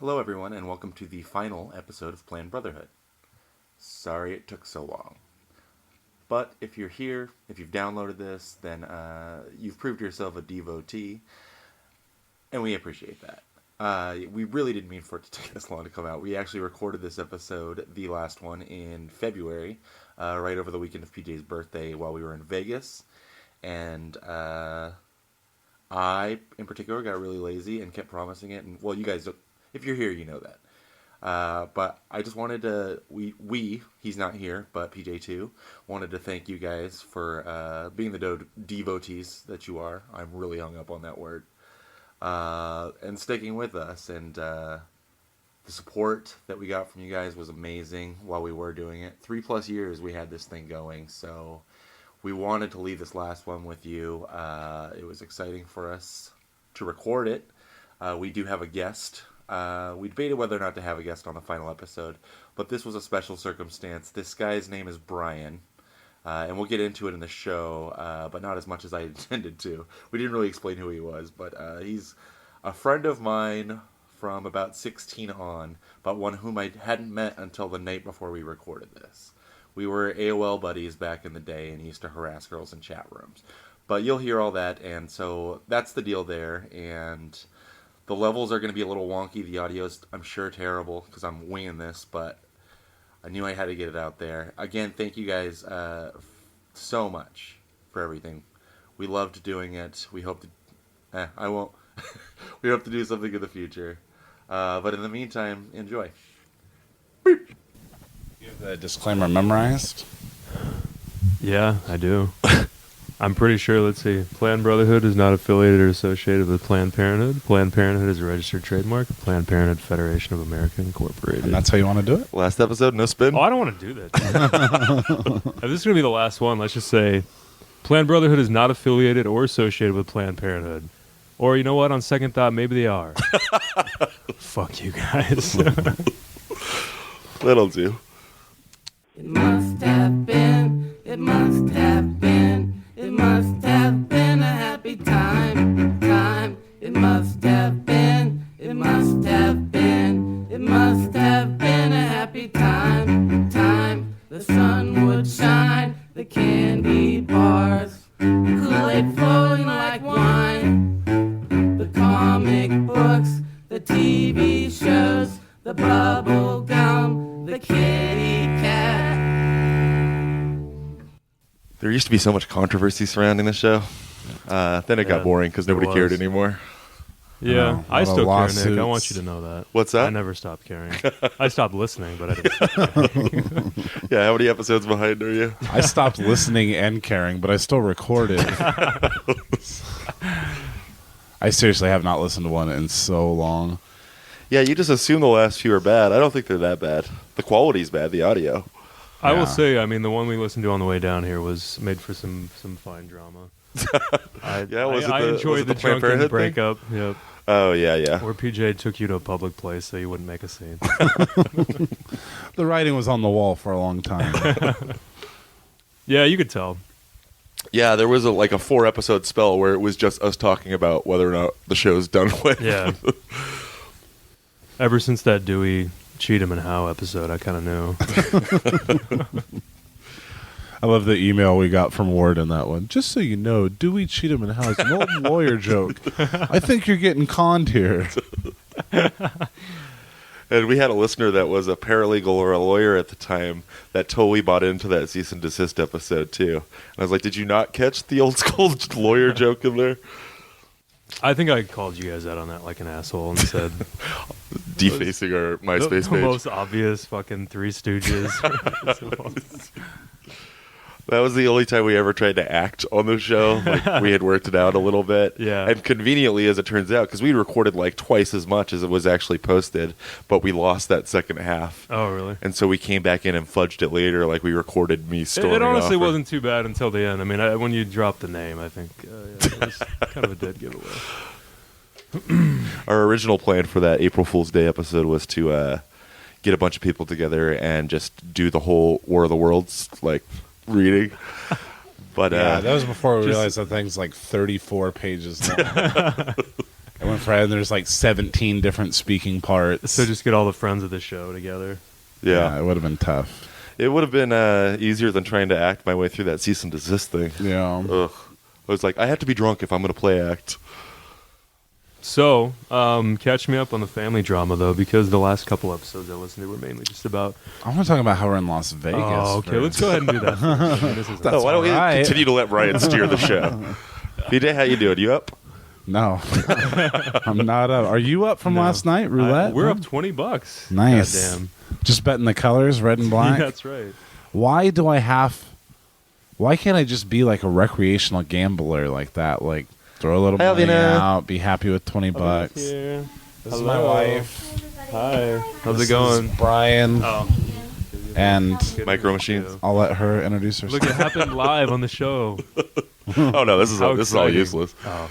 Hello everyone, and welcome to the final episode of Planned Brotherhood. Sorry it took so long. But if you're here, if you've downloaded this, then you've proved yourself a devotee, and we appreciate that. We really didn't mean for it to take this long to come out. We actually recorded this episode, the last one, in February, right over the weekend of PJ's birthday while we were in Vegas. And I, in particular, got really lazy and kept promising it. And, well, you guys, if you're here, you know that. But I just wanted to, he's not here, but PJ too, wanted to thank you guys for being the devotees that you are. I'm really hung up on that word. And sticking with us. And the support that we got from you guys was amazing while we were doing it. 3+ years we had this thing going, so we wanted to leave this last one with you. It was exciting for us to record it. We do have a guest. We debated whether or not to have a guest on the final episode, but this was a special circumstance. This guy's name is Brian, and we'll get into it in the show, but not as much as I intended to. We didn't really explain who he was, but he's a friend of mine from about 16 on, but one whom I hadn't met until the night before we recorded this. We were AOL buddies back in the day, and he used to harass girls in chat rooms. But you'll hear all that, and so that's the deal there, and the levels are going to be a little wonky. The audio's, I'm sure, terrible, because I'm winging this, but I knew I had to get it out there. Again, thank you guys so much for everything. We loved doing it. We hope to... I won't. We hope to do something in the future. But in the meantime, enjoy. You have the disclaimer memorized? Yeah, I do. I'm pretty sure, let's see, Planned Brotherhood is not affiliated or associated with Planned Parenthood. Planned Parenthood is a registered trademark of Planned Parenthood Federation of America Incorporated. And that's how you want to do it? Last episode, no spin? Oh, I don't want to do that. If this is going to be the last one, let's just say Planned Brotherhood is not affiliated or associated with Planned Parenthood. Or, you know what, on second thought, maybe they are. Fuck you guys. That'll do. It must have been, it must have been, it must have been a happy time. It must have been, it must have been, it must have been a happy time. The sun would shine, the candy bars, Kool-Aid flowing like wine, the comic books, the TV shows, the bubble gum, the kitty cat. There used to be so much controversy surrounding the show. Then it got boring because nobody cared anymore. Yeah, Wow, I still care, Nick. lawsuits. I want you to know that. What's that? I never stopped caring. I stopped listening, but I didn't stop caring. Yeah, how many episodes behind are you? I stopped listening and caring, but I still record it. I seriously have not listened to one in so long. Yeah, you just assume the last few are bad. I don't think they're that bad. The quality's bad, the audio. I Yeah. will say, I mean, the one we listened to on the way down here was made for some fine drama. Yeah, was I it the enjoyed the Planned drunken Parenthood thing? breakup. Yep. Oh, yeah. Where PJ took you to a public place so you wouldn't make a scene. The writing was on the wall for a long time. Yeah, you could tell. Yeah, there was a 4-episode spell where it was just us talking about whether or not the show's done with. Yeah. Ever since that Dewey Cheatham and Howe episode, I kind of knew. I love the email we got from Ward in that one. Just so you know, Dewey Cheatham and Howe is an old lawyer joke. I think you're getting conned here. And we had a listener that was a paralegal or a lawyer at the time that totally bought into that cease and desist episode, too. And I was like, did you not catch the old school lawyer joke in there? I think I called you guys out on that like an asshole and said... Defacing our MySpace the page. most obvious fucking Three Stooges. That was the only time we ever tried to act on the show. Like, we had worked it out a little bit. Yeah. And conveniently, as it turns out, because we recorded twice as much as it was actually posted, but we lost that second half. Oh, really? And so we came back in and fudged it later, we recorded me storming It honestly off. wasn't too bad until the end. I mean, when you dropped the name, I think it was kind of a dead giveaway. Our original plan for that April Fool's Day episode was to get a bunch of people together and just do the whole War of the Worlds, reading. But Yeah, that was before we realized that thing's 34 pages long. I went Friday, and there's like 17 different speaking parts. So just get all the friends of the show together. Yeah, it would have been tough. It would have been easier than trying to act my way through that cease and desist thing. Yeah. Ugh. I was like, I have to be drunk if I'm going to play act. So, catch me up on the family drama, though, because the last couple episodes I listened to were mainly just about... I want to talk about how we're in Las Vegas. Oh, okay, first. let's go ahead and do that. I mean, this is Why don't we right. continue to let Brian steer the show? PJ, how you doing? You up? No. I'm not up. Are you up from last night, roulette? We're up $20. Nice. Goddamn. Just betting the colors, red and black? Yeah, that's right. Why can't I just be like a recreational gambler like that? Like, throw a little Hi, money Alvina. out, be happy with $20. Here. This is my wife. Hi. How's This it going? is Brian. Oh. And Micro Machines. I'll let her introduce herself. Look, it happened live on the show. Oh, no, this is How all exciting. useless. Oh.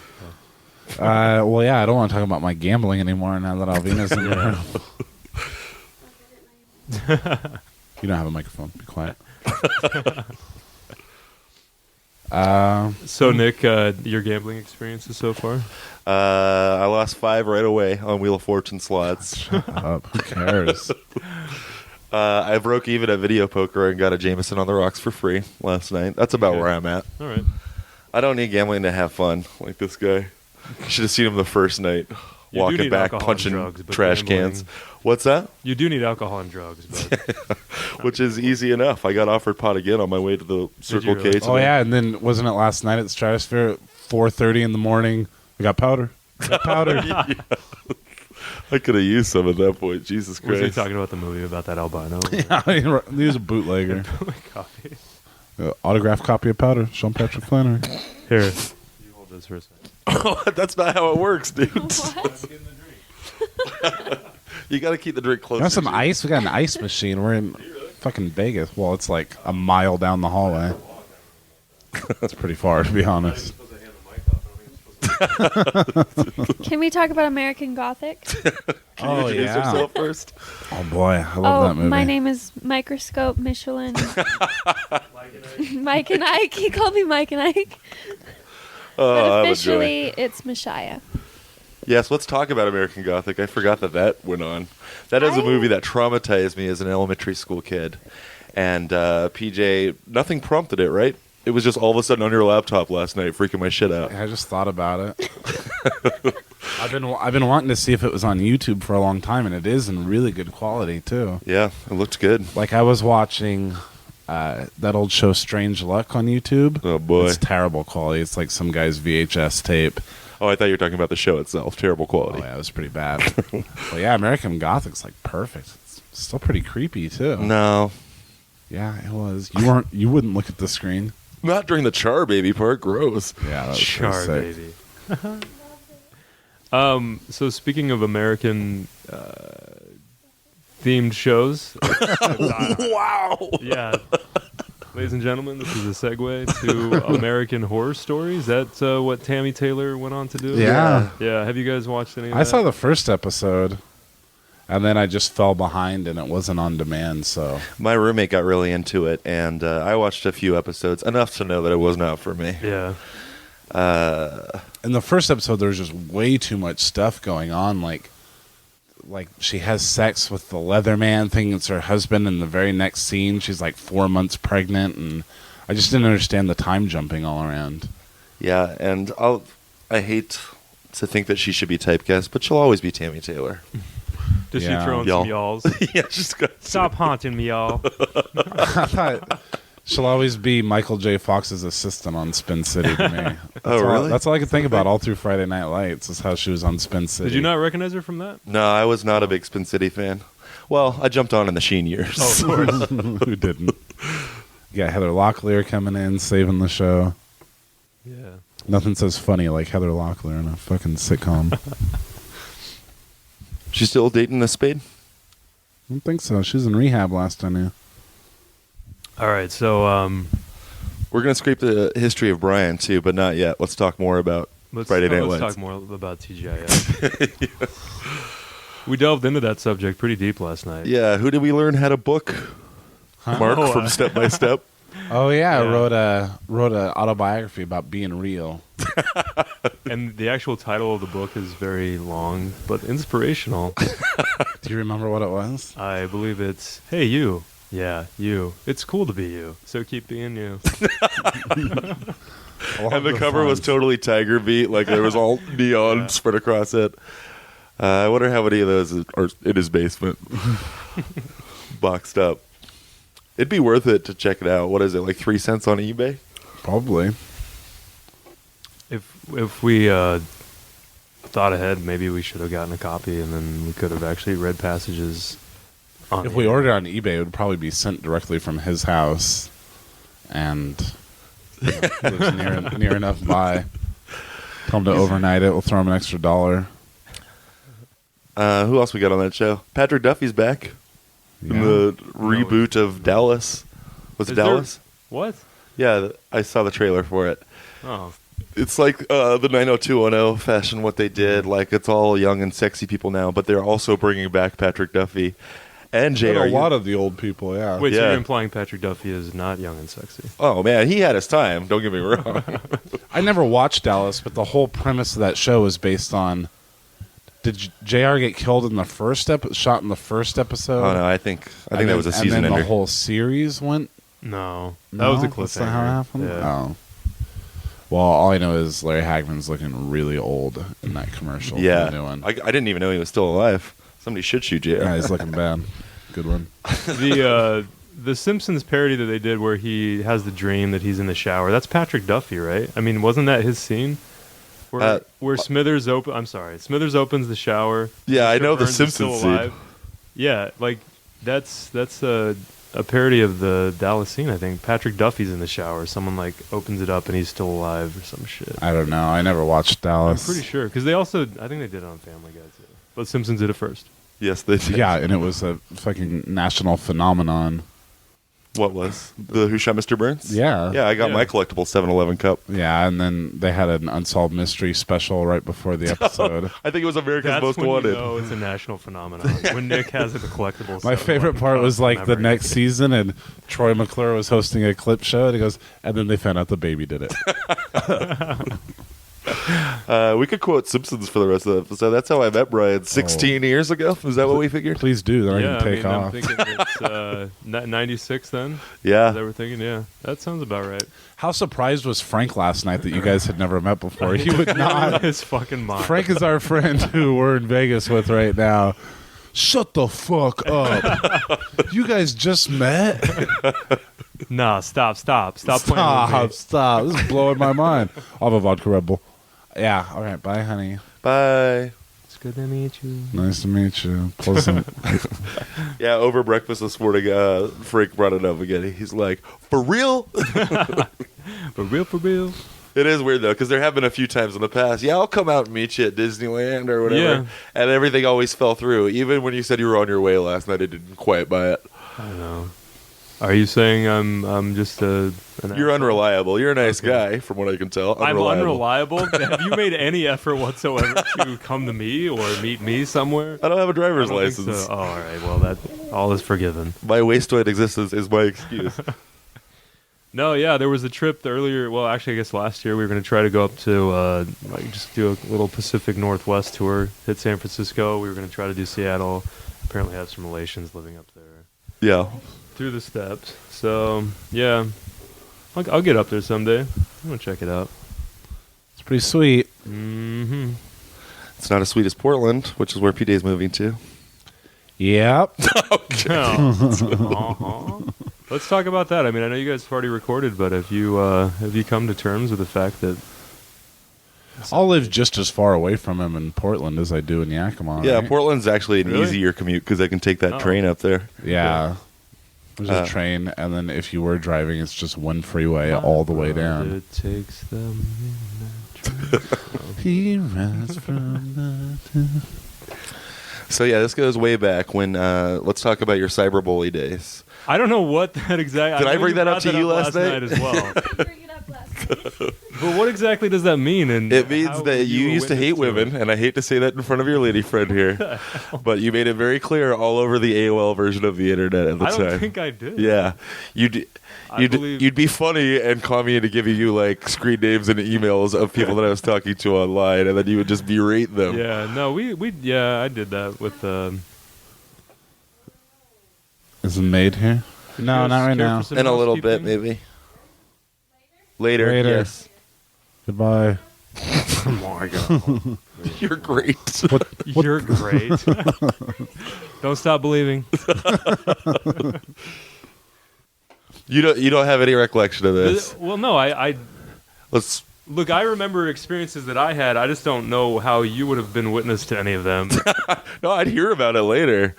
Well, yeah, I don't want to talk about my gambling anymore now that Alvina's in the room. You don't have a microphone. Be quiet. So, Nick, your gambling experiences so far? I lost 5 right away on Wheel of Fortune slots. Shut up. Who cares? I broke even at video poker and got a Jameson on the rocks for free last night. That's about Okay. where I'm at. All right. I don't need gambling to have fun like this guy. You should have seen him the first night. You do Walking need back, alcohol and punching drugs, but trash gambling- cans. What's that? You do need alcohol and drugs, but Which is easy enough. I got offered pot again on my way to the Circle really? K Oh, today. yeah, and then wasn't it last night at the Stratosphere at 4:30 in the morning? We got powder. We got powder. I could have used some at that point. Jesus was he Christ. talking about the movie about that albino? He was a bootlegger. Copy. Autographed copy of powder. Sean Patrick Flannery. Here. You hold this for a second. That's not how it works, dude. What? You got to keep the drink close. Got some ice? We got an ice machine. We're in fucking Vegas. Well, it's like a mile down the hallway. That's pretty far, to be honest. Can we talk about American Gothic? Can you Oh, introduce yeah. yourself first? Oh, boy. I love that movie. My name is Microscope Michelin. Mike and Ike. He called me Mike and Ike. Oh, But I'm a joy. officially, it's Messiah. Yes, let's talk about American Gothic. I forgot that went on. That is a movie that traumatized me as an elementary school kid. And PJ, nothing prompted it, right? It was just all of a sudden on your laptop last night, freaking my shit out. I just thought about it. I've been wanting to see if it was on YouTube for a long time, and it is in really good quality, too. Yeah, it looked good. Like, I was watching that old show Strange Luck on YouTube. Oh, boy. It's terrible quality. It's like some guy's VHS tape. Oh, I thought you were talking about the show itself. Terrible Oh, quality. yeah, it was pretty bad. But yeah, American Gothic's like perfect. It's still pretty creepy, too. No, Yeah, it was. You wouldn't look at the screen. not during the Char Baby part. Gross. Yeah, that was Char pretty sick. baby. So speaking of American themed shows, Wow. yeah, ladies and gentlemen, this is a segue to American Horror Stories. That's what Tammy Taylor went on to do. Yeah. Yeah. Have you guys watched any of I that? saw the first episode, and then I just fell behind, and it wasn't on demand, so... My roommate got really into it, and I watched a few episodes, enough to know that it was not for me. Yeah. In the first episode, there was just way too much stuff going on. Like she has sex with the Leatherman, thinking it's her husband. And the very next scene, she's like 4 months pregnant, and I just didn't understand the time jumping all around. Yeah, and I hate to think that she should be typecast, but she'll always be Tammy Taylor. Does Yeah. she throw in Y'all. some y'alls? Yeah, she's got. Stop haunting me, y'all. I thought she'll always be Michael J. Fox's assistant on Spin City to me. That's Oh, really? That's all I could think about all through Friday Night Lights is how she was on Spin City. Did you not recognize her from that? No, I was not a big Spin City fan. Well, I jumped on in the Sheen years. Oh, of course. Who didn't? You got Heather Locklear coming in, saving the show. Yeah. Nothing says funny like Heather Locklear in a fucking sitcom. She's still dating a spade? I don't think so. She was in rehab last I knew. All right. So We're going to scrape the history of Brian, too, but not yet. Let's talk more about Friday Night let's Lights. talk more about TGIF. We delved into that subject pretty deep last night. Yeah, who did we learn how to book? Mark Oh, from Step by Step. Oh yeah, Yeah. I wrote a autobiography about being real. And the actual title of the book is very long, but inspirational. Do you remember what it was? I believe it's, hey, you. Yeah, you. It's cool to be you, so keep being you. And the cover was totally Tiger Beat, like there was all neon spread across it. I wonder how many of those are in his basement, boxed up. It'd be worth it to check it out. What is it, like 3 cents on eBay? Probably. If we thought ahead, maybe we should have gotten a copy, and then we could have actually read passages. If we ordered on eBay, it would probably be sent directly from his house, and he lives near enough by. Tell him to overnight it. We'll throw him an extra $1. Who else we got on that show? Patrick Duffy's back in the reboot of Dallas. Was it Is there- Dallas? What? Yeah, I saw the trailer for it. Oh, It's like the 90210 fashion, what they did. Like, it's all young and sexy people now, but they're also bringing back Patrick Duffy and And J.R. a lot of the old people, yeah. wait, so Yeah. you're implying Patrick Duffy is not young and sexy? Oh, man, he had his time. Don't get me wrong. I never watched Dallas, but the whole premise of that show was based on. Did JR get killed in the first shot in the first episode? Oh, no, I think that was a season and then ender. the whole series went. No, that was a cliffhanger. That's not how it happened? Yeah. Oh. Well, all I know is Larry Hagman's looking really old in that commercial. Yeah, The new one. I didn't even know he was still alive. Somebody should shoot J.R. Yeah, he's looking bad. Good one. The Simpsons parody that they did where he has the dream that he's in the shower. That's Patrick Duffy, right? I mean, wasn't that his scene? Where Smithers Smithers opens the shower. Yeah, I Mr. know the Burns is Simpsons still alive. Yeah, like that's a parody of the Dallas scene. I think Patrick Duffy's in the shower. Someone like opens it up and he's still alive or some shit. I don't know. I never watched I'm Dallas. pretty sure because they also, I think they did it on Family Guy too. But Simpsons did it first. Yes, they did. Yeah, and it was a fucking national phenomenon. What was? The Who Shot Mr. Burns? Yeah. Yeah, I got Yeah. my collectible 7-Eleven cup. Yeah, and then they had an unsolved mystery special right before the episode. I think it was America's That's Most when Wanted. you know it's a national phenomenon. When Nick has a collectible. My favorite part was like the next season, and Troy McClure was hosting a clip show, and he goes, and then they found out the baby did it. We could quote Simpsons for the rest of the episode. That's how I met Brian 16 years ago. Is that what we figured? Please do, then Yeah, I can take I'm off. thinking it's 96 then. Is that Yeah. what we're thinking? Yeah, that sounds about right. How surprised was Frank last night that you guys had never met before? He would not. His fucking mind. Frank is our friend who we're in Vegas with right now. Shut the fuck up. You guys just met? Nah, stop playing with me. Stop. This is blowing my mind. I'll have a vodka Red Bull. Yeah, all right. Bye, honey. Bye. It's good to meet you. Nice to meet you. Pleasant. Yeah, over breakfast this morning, Frank brought it up again. He's like, for real? For real. It is weird, though, because there have been a few times in the past. Yeah, I'll come out and meet you at Disneyland or whatever. Yeah. And everything always fell through. Even when you said you were on your way last night, I didn't quite buy it. I don't know. Are you saying I'm just an You're unreliable. You're a nice guy, from what I can tell. I'm unreliable? Have you made any effort whatsoever to come to me or meet me somewhere? I don't have a driver's I don't think license. so. Oh, all right. Well, that all is forgiven. My wastoid existence is my excuse. No, yeah, there was a trip earlier. Well, actually, I guess last year we were going to try to go up to just do a little Pacific Northwest tour, hit San Francisco. We were going to try to do Seattle. Apparently, have some relations living up there Yeah. through the steps. So yeah, I'll get up there someday. I'm gonna check it out. It's pretty sweet. Mm-hmm. It's not as sweet as Portland, which is where PJ's moving to. Yep. Uh-huh. Let's talk about that. I mean, I know you guys have already recorded, but have you come to terms with the fact that I'll live just as far away from him in Portland as I do in Yakima. Yeah, right? Portland's actually an Really? easier commute because I can take that Oh. train up there. Yeah. There's a train, and then if you were driving, it's just one freeway all the way down. It takes the midnight train. He rides from the... So yeah, this goes way back when. Let's talk about your cyberbully days. I don't know what that exact. Did I know bring that up brought to you last night? as well. Bring it up last But what exactly does that mean? And It means how were that you a used to witness hate women, it? and I hate to say that in front of your lady friend here, but you made it very clear all over the AOL version of the internet at the I time. don't think I did. Yeah, believe- you'd be funny and call me into giving you like screen names and emails of people that I was talking to online, and then you would just berate them. Yeah, no, I did that with Is the maid here? No, Yes, not right care now. for some In a little bit, housekeeping? maybe. Later, Later. yes. Goodbye. Oh my god. You're great. You're great. Don't stop believing. You don't have any recollection of this. Well, no, I Let's. look. I remember experiences that I had. I just don't know how you would have been witness to any of them. No, I'd hear about it later.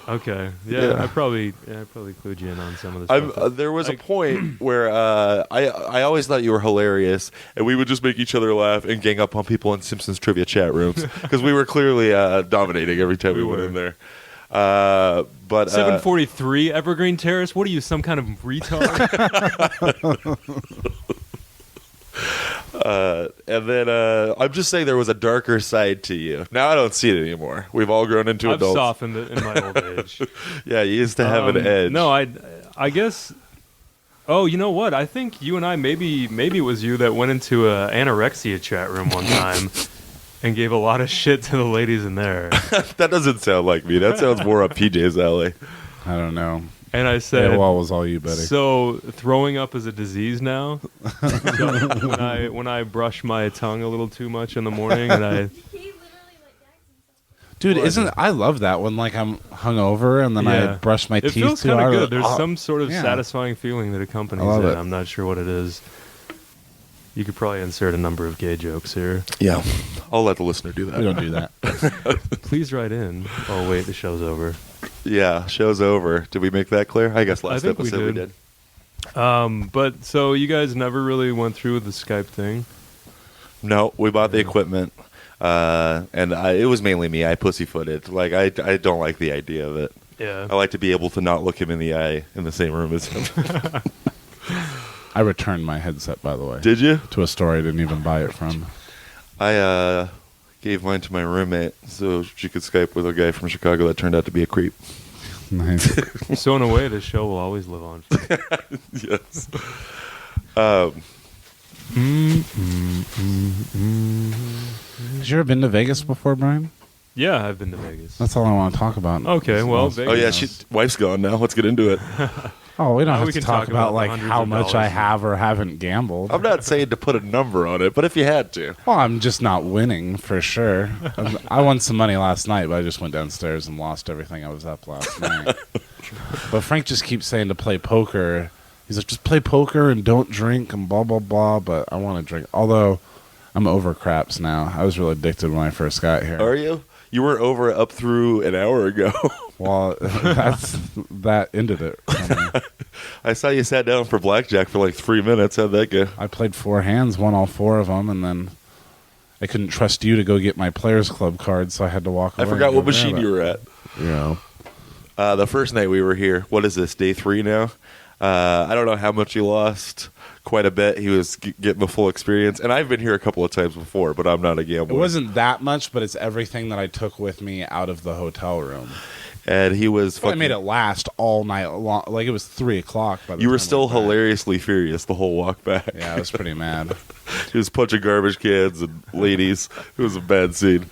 Okay, yeah, Yeah. I probably clued you in on some of this stuff. There was a Like- point where I always thought you were hilarious, and we would just make each other laugh and gang up on people in Simpsons trivia chat rooms because we were clearly dominating every time we went were. in there. But 743 Evergreen Terrace. What are you, some kind of retard? and then I'm just saying there was a darker side to you. Now I don't see it anymore. We've all grown into I've adults. softened it in my old age. Yeah, you used to have an edge. No, I guess. Oh, you know what? I think you and I maybe it was you that went into a anorexia chat room one time and gave a lot of shit to the ladies in there. That doesn't sound like me. That sounds more up PJ's alley. I don't know. And I said, AOL was all you, Betty. so throwing up is a disease now. So when I brush my tongue a little too much in the morning, and I Dude, What? I love that when like I'm hungover and then I Yeah. brush my it teeth feels too kind of hard. good. There's Oh, some sort of yeah. satisfying feeling that accompanies I love it. it. I'm not sure what it is. You could probably insert a number of gay jokes here. Yeah, I'll let the listener do that. We don't do that. Please write in. Oh wait, the show's over. Yeah, show's over. Did we make that clear? I guess last think we episode we did. did. But so you guys never really went through with the Skype thing. No, we bought the equipment, and it was mainly me. I pussyfooted. Like I don't like the idea of it. Yeah. I like to be able to not look him in the eye in the same room as him. I returned my headset, by the way, Did you? to a store I didn't even buy it from. I gave mine to my roommate so she could Skype with a guy from Chicago that turned out to be a creep. Nice. So in a way, this show will always live on. Yes. Have you ever been to Vegas before, Brian? Yeah, I've been to Vegas. That's all I want to talk about. Okay, well, Vegas. Vegas. Oh yeah, wife's gone now. Let's get into it. Oh, we don't have we to can talk talk about about like the hundreds how of much I dollars. have or haven't gambled. I'm not saying to put a number on it, but if you had to. Well, I'm just not winning for sure. I won some money last night, but I just went downstairs and lost everything I was up last night. But Frank just keeps saying to play poker. He's like, just play poker and don't drink and blah, blah, blah. But I want to drink. Although I'm over craps now. I was really addicted when I first got here. Are you? You weren't over it up through an hour ago. Well, that ended it for me. I saw you sat down for blackjack for like 3 minutes. How'd that go? I played 4 hands, won all 4 of them, and then I couldn't trust you to go get my Players Club card, so I had to walk I away. forgot and what go grab machine it. you were at. Yeah. The first night we were here, what is this, day 3 now? I don't know how much you lost. Quite a bit. He was getting the full experience. And I've been here a couple of times before, but I'm not a It gambler. wasn't that much, but it's everything that I took with me out of the hotel room. And he was But I fucking... made it last all night long. Like, it was 3 o'clock. By the You were time still we went back. hilariously furious the whole walk back. Yeah, I was pretty mad. He was punching garbage cans and ladies. It was a bad scene.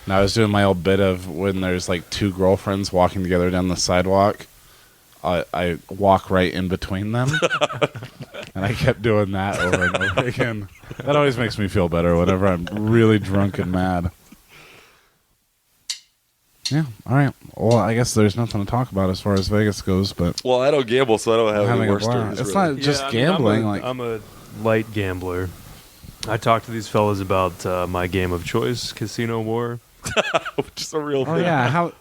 And I was doing my old bit of when there's like 2 girlfriends walking together down the sidewalk. I walk right in between them. And I kept doing that over and over again. That always makes me feel better whenever I'm really drunk and mad. Yeah, all right. Well, I guess there's nothing to talk about as far as Vegas goes, but Well, I don't gamble, so I don't have I'm any having more a blast. stories. It's really. not just Yeah, I mean, gambling. I'm a light gambler. I talked to these fellas about my game of choice, Casino War. Which is a real Oh thing. yeah, how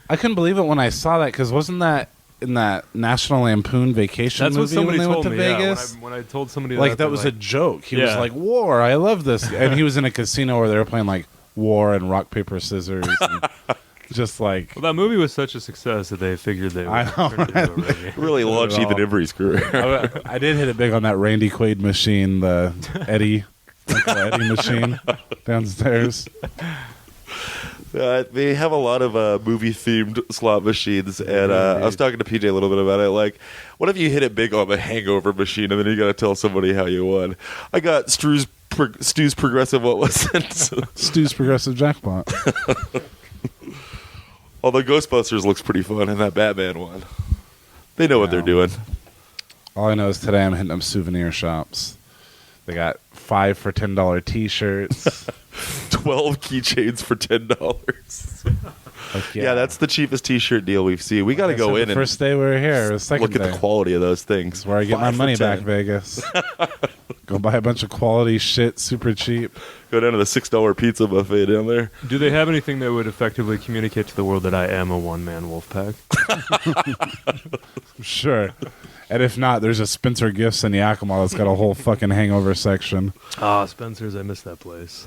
I couldn't believe it when I saw that because wasn't that in that National Lampoon Vacation That's what movie somebody when they told went to me. Vegas? Yeah, when I told somebody Like that that they're was like, a joke. He was Yeah. like, "War, I love this," and he was in a casino where they were playing like War and rock paper scissors. And Just like Well, that movie was such a success that they figured they would I know, turn it into a reggae. Really launched Not at Ethan all. Embry's career. I did hit it big on that Randy Quaid machine, the Uncle Eddie machine downstairs. They have a lot of movie-themed slot machines, and I was talking to PJ a little bit about it. Like, what if you hit it big on the Hangover machine, and then you got to tell somebody how you won? I got Stu's Progressive. What was it? Stu's Progressive Jackpot. Although Ghostbusters looks pretty fun, and that Batman one. They know what they're doing. All I know is today I'm hitting them souvenir shops. They got 5 for $10 T-shirts. 12 keychains for $10. Like, Yeah, that's the cheapest T-shirt deal we've seen. We got to I go said in the and first day we were here. The second look at day. the quality of those things. That's where I get my 5 for money back, 10. Vegas. Go buy a bunch of quality shit, super cheap. Go down to the $6 pizza buffet down there. Do they have anything that would effectively communicate to the world that I am a one-man wolf pack? Sure. And if not, there's a Spencer Gifts in Yakima that's got a whole fucking hangover section. Ah, Spencer's. I miss that place.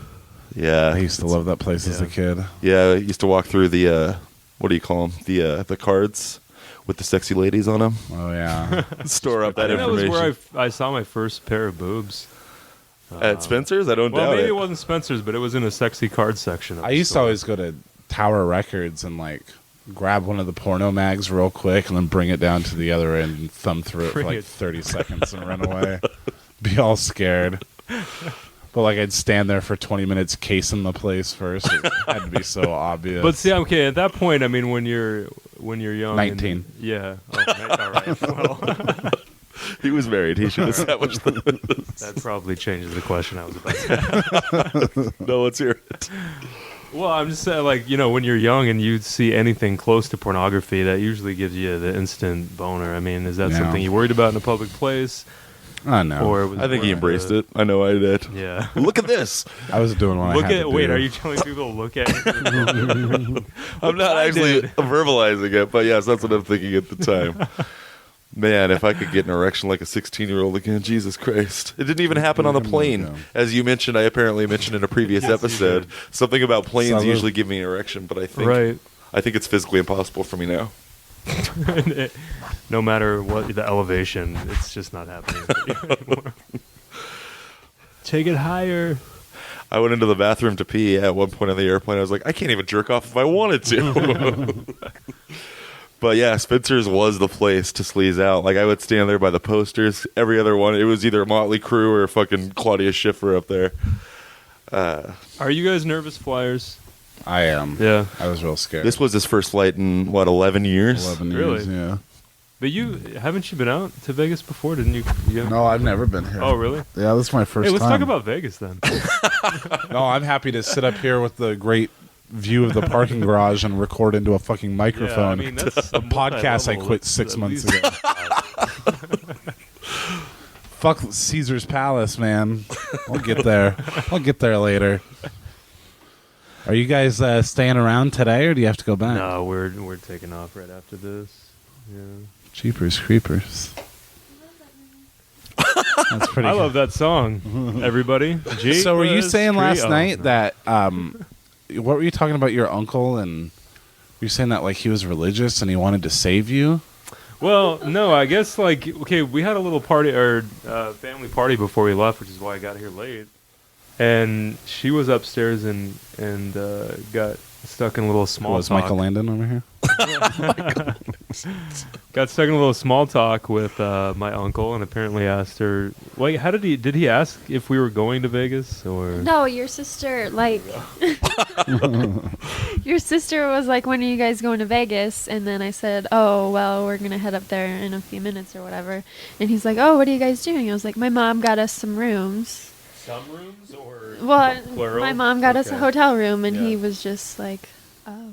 Yeah, I used to love that place as a Yeah. kid. Yeah, I used to walk through the what do you call them? The cards with the sexy ladies on them. Oh, yeah. Store up I that think that was information. where I saw my first pair of boobs. At Spencer's, I don't Well, doubt maybe it. it wasn't Spencer's, but it was in a sexy card section. of I the used to store. always go to Tower Records and, like, grab one of the porno mags real quick and then bring it down to the other end and thumb through it for, Bring like, it. 30 seconds and run away. Be all scared. But, like, I'd stand there for 20 minutes casing the place first. It had to be so obvious. But see, okay, at that point, I mean, when you're young, 19. and- yeah. Oh, right, all right. Well, He was married. He should establish that. that probably changes the question I was about to ask. No, let's hear it. Well, I'm just saying, like, you know, when you're young and you see anything close to pornography, that usually gives you the instant boner. I mean, is that Yeah. something you worried about in a public place? I know. Or was I think he more embraced the- it. I know I did. Yeah. Look at this. I was doing what Look I had at to wait, do. are you telling people to look at you? I'm not I actually did. verbalizing it, but yes, that's what I'm thinking at the time. Man, if I could get an erection like a 16-year-old again, Jesus Christ. It didn't even happen on a plane. As you mentioned, I apparently mentioned in a previous episode, something about planes Salud. usually give me an erection, but I think Right. I think it's physically impossible for me now. No matter what the elevation, it's just not happening anymore. Take it higher. I went into the bathroom to pee at one point on the airplane. I was like, I can't even jerk off if I wanted to. But yeah, Spencer's was the place to sleaze out. Like, I would stand there by the posters. Every other one, it was either Motley Crue or fucking Claudia Schiffer up there. Are you guys nervous flyers? I am. Yeah. I was real scared. This was his first flight in, what, 11 years? 11 Really? years, yeah. But haven't you been out to Vegas before? Didn't you? No, I've never been here. Oh, really? Yeah, this is my first Hey, let's time. talk about Vegas then. No, I'm happy to sit up here with the great view of the parking garage and record into a fucking microphone. Yeah, I mean, that's a podcast I quit 6 months ago. Fuck Caesar's Palace, man. I'll get there. I'll get there later. Are you guys staying around today, or do you have to go back? No, we're taking off right after this. Yeah. Jeepers creepers. That's pretty I good. love that song. Everybody. So were you Jeepers saying last Creep- oh, night no. that what were you talking about your uncle, and you saying that like he was religious and he wanted to save you? Well, no, I guess like okay, we had a little party or family party before we left, which is why I got here late. And she was upstairs and got stuck in a little small Was talk. Michael Landon over here? Got stuck in a little small talk with my uncle, and apparently asked her. Wait, how did he ask if we were going to Vegas or? No, your sister, like, your sister was like, when are you guys going to Vegas? And then I said, oh, well, we're going to head up there in a few minutes or whatever. And he's like, oh, what are you guys doing? I was like, my mom got us some rooms. Some rooms or Well, plural? my mom got us a Okay. hotel room, and Yeah. he was just like, oh.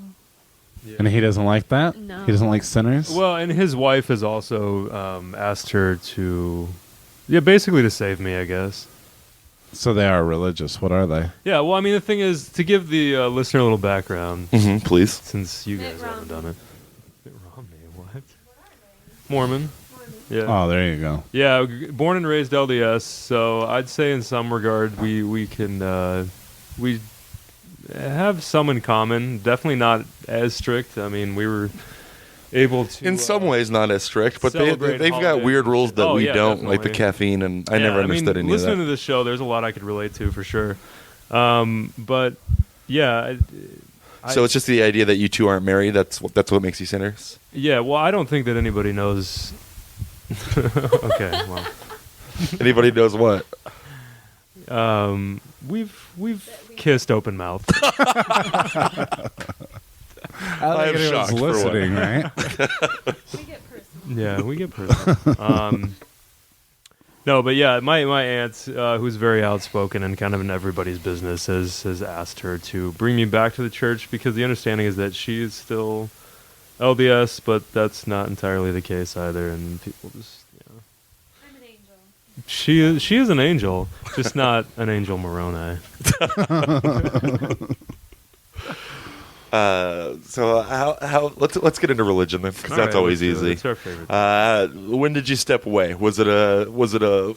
And he doesn't like that? No. He doesn't like sinners? Well, and his wife has also asked her to, basically to save me, I guess. So they are religious. What are they? Yeah, well, I mean, the thing is, to give the listener a little background, Please. since you Mitt guys haven't Romney. done it. Mitt Romney, what? Mormon. Yeah. Oh, there you go. Yeah, born and raised LDS, so I'd say in some regard we can we have some in common. Definitely not as strict. I mean, we were able to In some ways, not as strict, but they've celebrate got holidays weird and rules shit. that Oh, we yeah, don't, like the definitely. caffeine, and I never understood any of listening that. to this show, there's a lot I could relate to for sure. But yeah, So it's just the idea that you two aren't married. That's what makes you sinners. yeah. Well, I don't think that anybody knows. Okay, well, Anybody knows what? we've kissed open mouth. I am shocked for one. listening, right? We get personal. Yeah, we get personal. No, but yeah, my aunt, who's very outspoken and kind of in everybody's business, has asked her to bring me back to the church because the understanding is that she is still LDS, but that's not entirely the case either, and people just, you know. I'm an angel. She is an angel, just not an angel Moroni. So how let's get into religion then, because All that's right, always let's do it. easy. It's our favorite. When did you step away? Was it a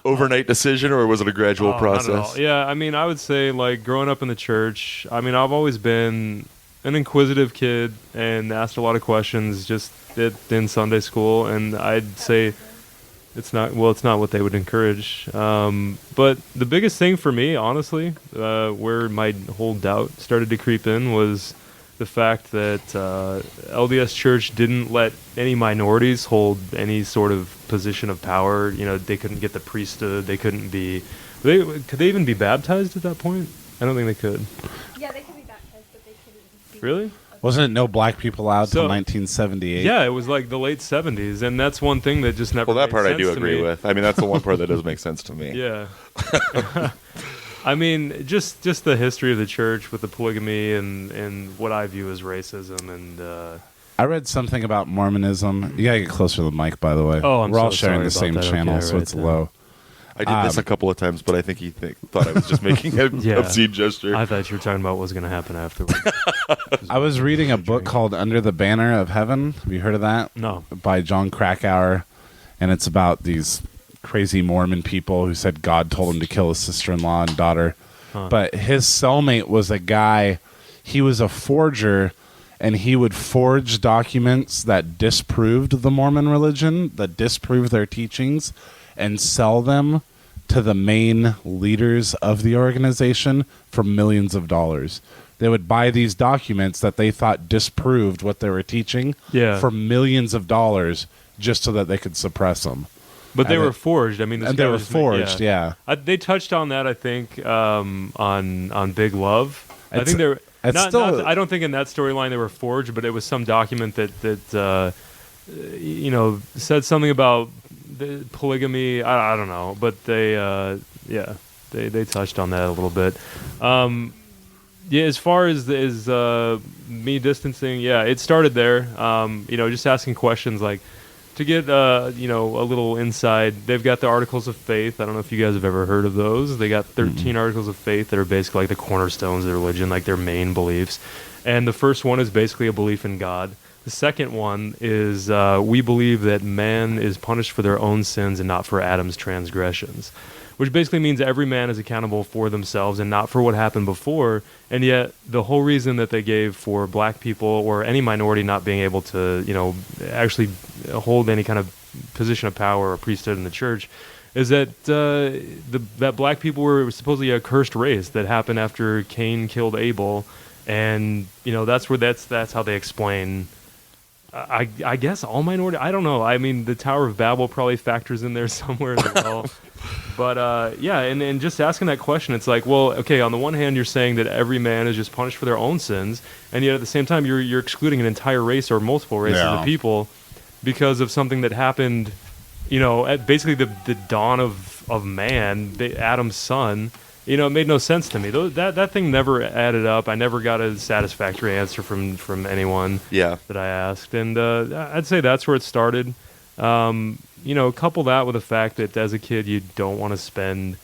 overnight decision, or was it a gradual Oh, not at process? all. Yeah, I mean, I would say, like, growing up in the church, I mean, I've always been an inquisitive kid and asked a lot of questions just in Sunday school, and I'd say it's not what they would encourage. But the biggest thing for me, honestly, where my whole doubt started to creep in was the fact that LDS Church didn't let any minorities hold any sort of position of power. You know, they couldn't get the priesthood. They couldn't be. Could they even be baptized at that point? I don't think they could. Yeah, they could be baptized, but they couldn't be. Really? Wasn't it no black people allowed till So- 1978? Yeah, it was like the late 70s, and that's one thing that just never. Well, that made part I sense do to agree me. with. I mean, that's the one part that does make sense to me. Yeah. I mean, just the history of the church with the polygamy and what I view as racism and I read something about Mormonism. You gotta get closer to the mic, by the way. Oh, I'm We're all so sharing sorry the about same that. channel, Okay, so right it's then. low. I did this a couple of times, but I think he thought I was just making an Yeah. obscene gesture. I thought you were talking about what was going to happen afterwards. I was reading a book called Under the Banner of Heaven. Have you heard of that? No. By John Krakauer, and it's about these crazy Mormon people who said God told him to kill his sister-in-law and daughter. Huh. But his cellmate was a guy, he was a forger, and he would forge documents that disproved the Mormon religion, that disproved their teachings, and sell them to the main leaders of the organization for millions of dollars. They would buy these documents that they thought disproved what they were teaching Yeah. for millions of dollars just so that they could suppress them. But they And were it- forged. I mean, this And guy they were was just forged, yeah. They touched on that, I think, on Big Love. I It's- think they were. it's Not, still- I don't think in that storyline they were forged, but it was some document that you know, said something about the polygamy. I don't know, but they touched on that a little bit. Yeah, as far as me distancing, yeah, it started there. You know, just asking questions like to get you know, a little insight. They've got the Articles of Faith. I don't know if you guys have ever heard of those. They got 13 Articles of Faith that are basically like the cornerstones of their religion, like their main beliefs. And the first one is basically a belief in God. The second one is we believe that man is punished for their own sins and not for Adam's transgressions, which basically means every man is accountable for themselves and not for what happened before. And yet the whole reason that they gave for black people or any minority not being able to, you know, actually hold any kind of position of power or priesthood in the church is that that black people were supposedly a cursed race that happened after Cain killed Abel. And, you know, that's how they explain, I guess, all minority. I don't know. I mean, the Tower of Babel probably factors in there somewhere as well. But, yeah, and just asking that question, it's like, well, okay, on the one hand, you're saying that every man is just punished for their own sins, and yet at the same time, you're excluding an entire race or multiple races Yeah. of people because of something that happened, you know, at basically the dawn of man, Adam's son. You know, it made no sense to me. That thing never added up. I never got a satisfactory answer from anyone Yeah. that I asked. And I'd say that's where it started. You know, couple that with the fact that as a kid, you don't want to spend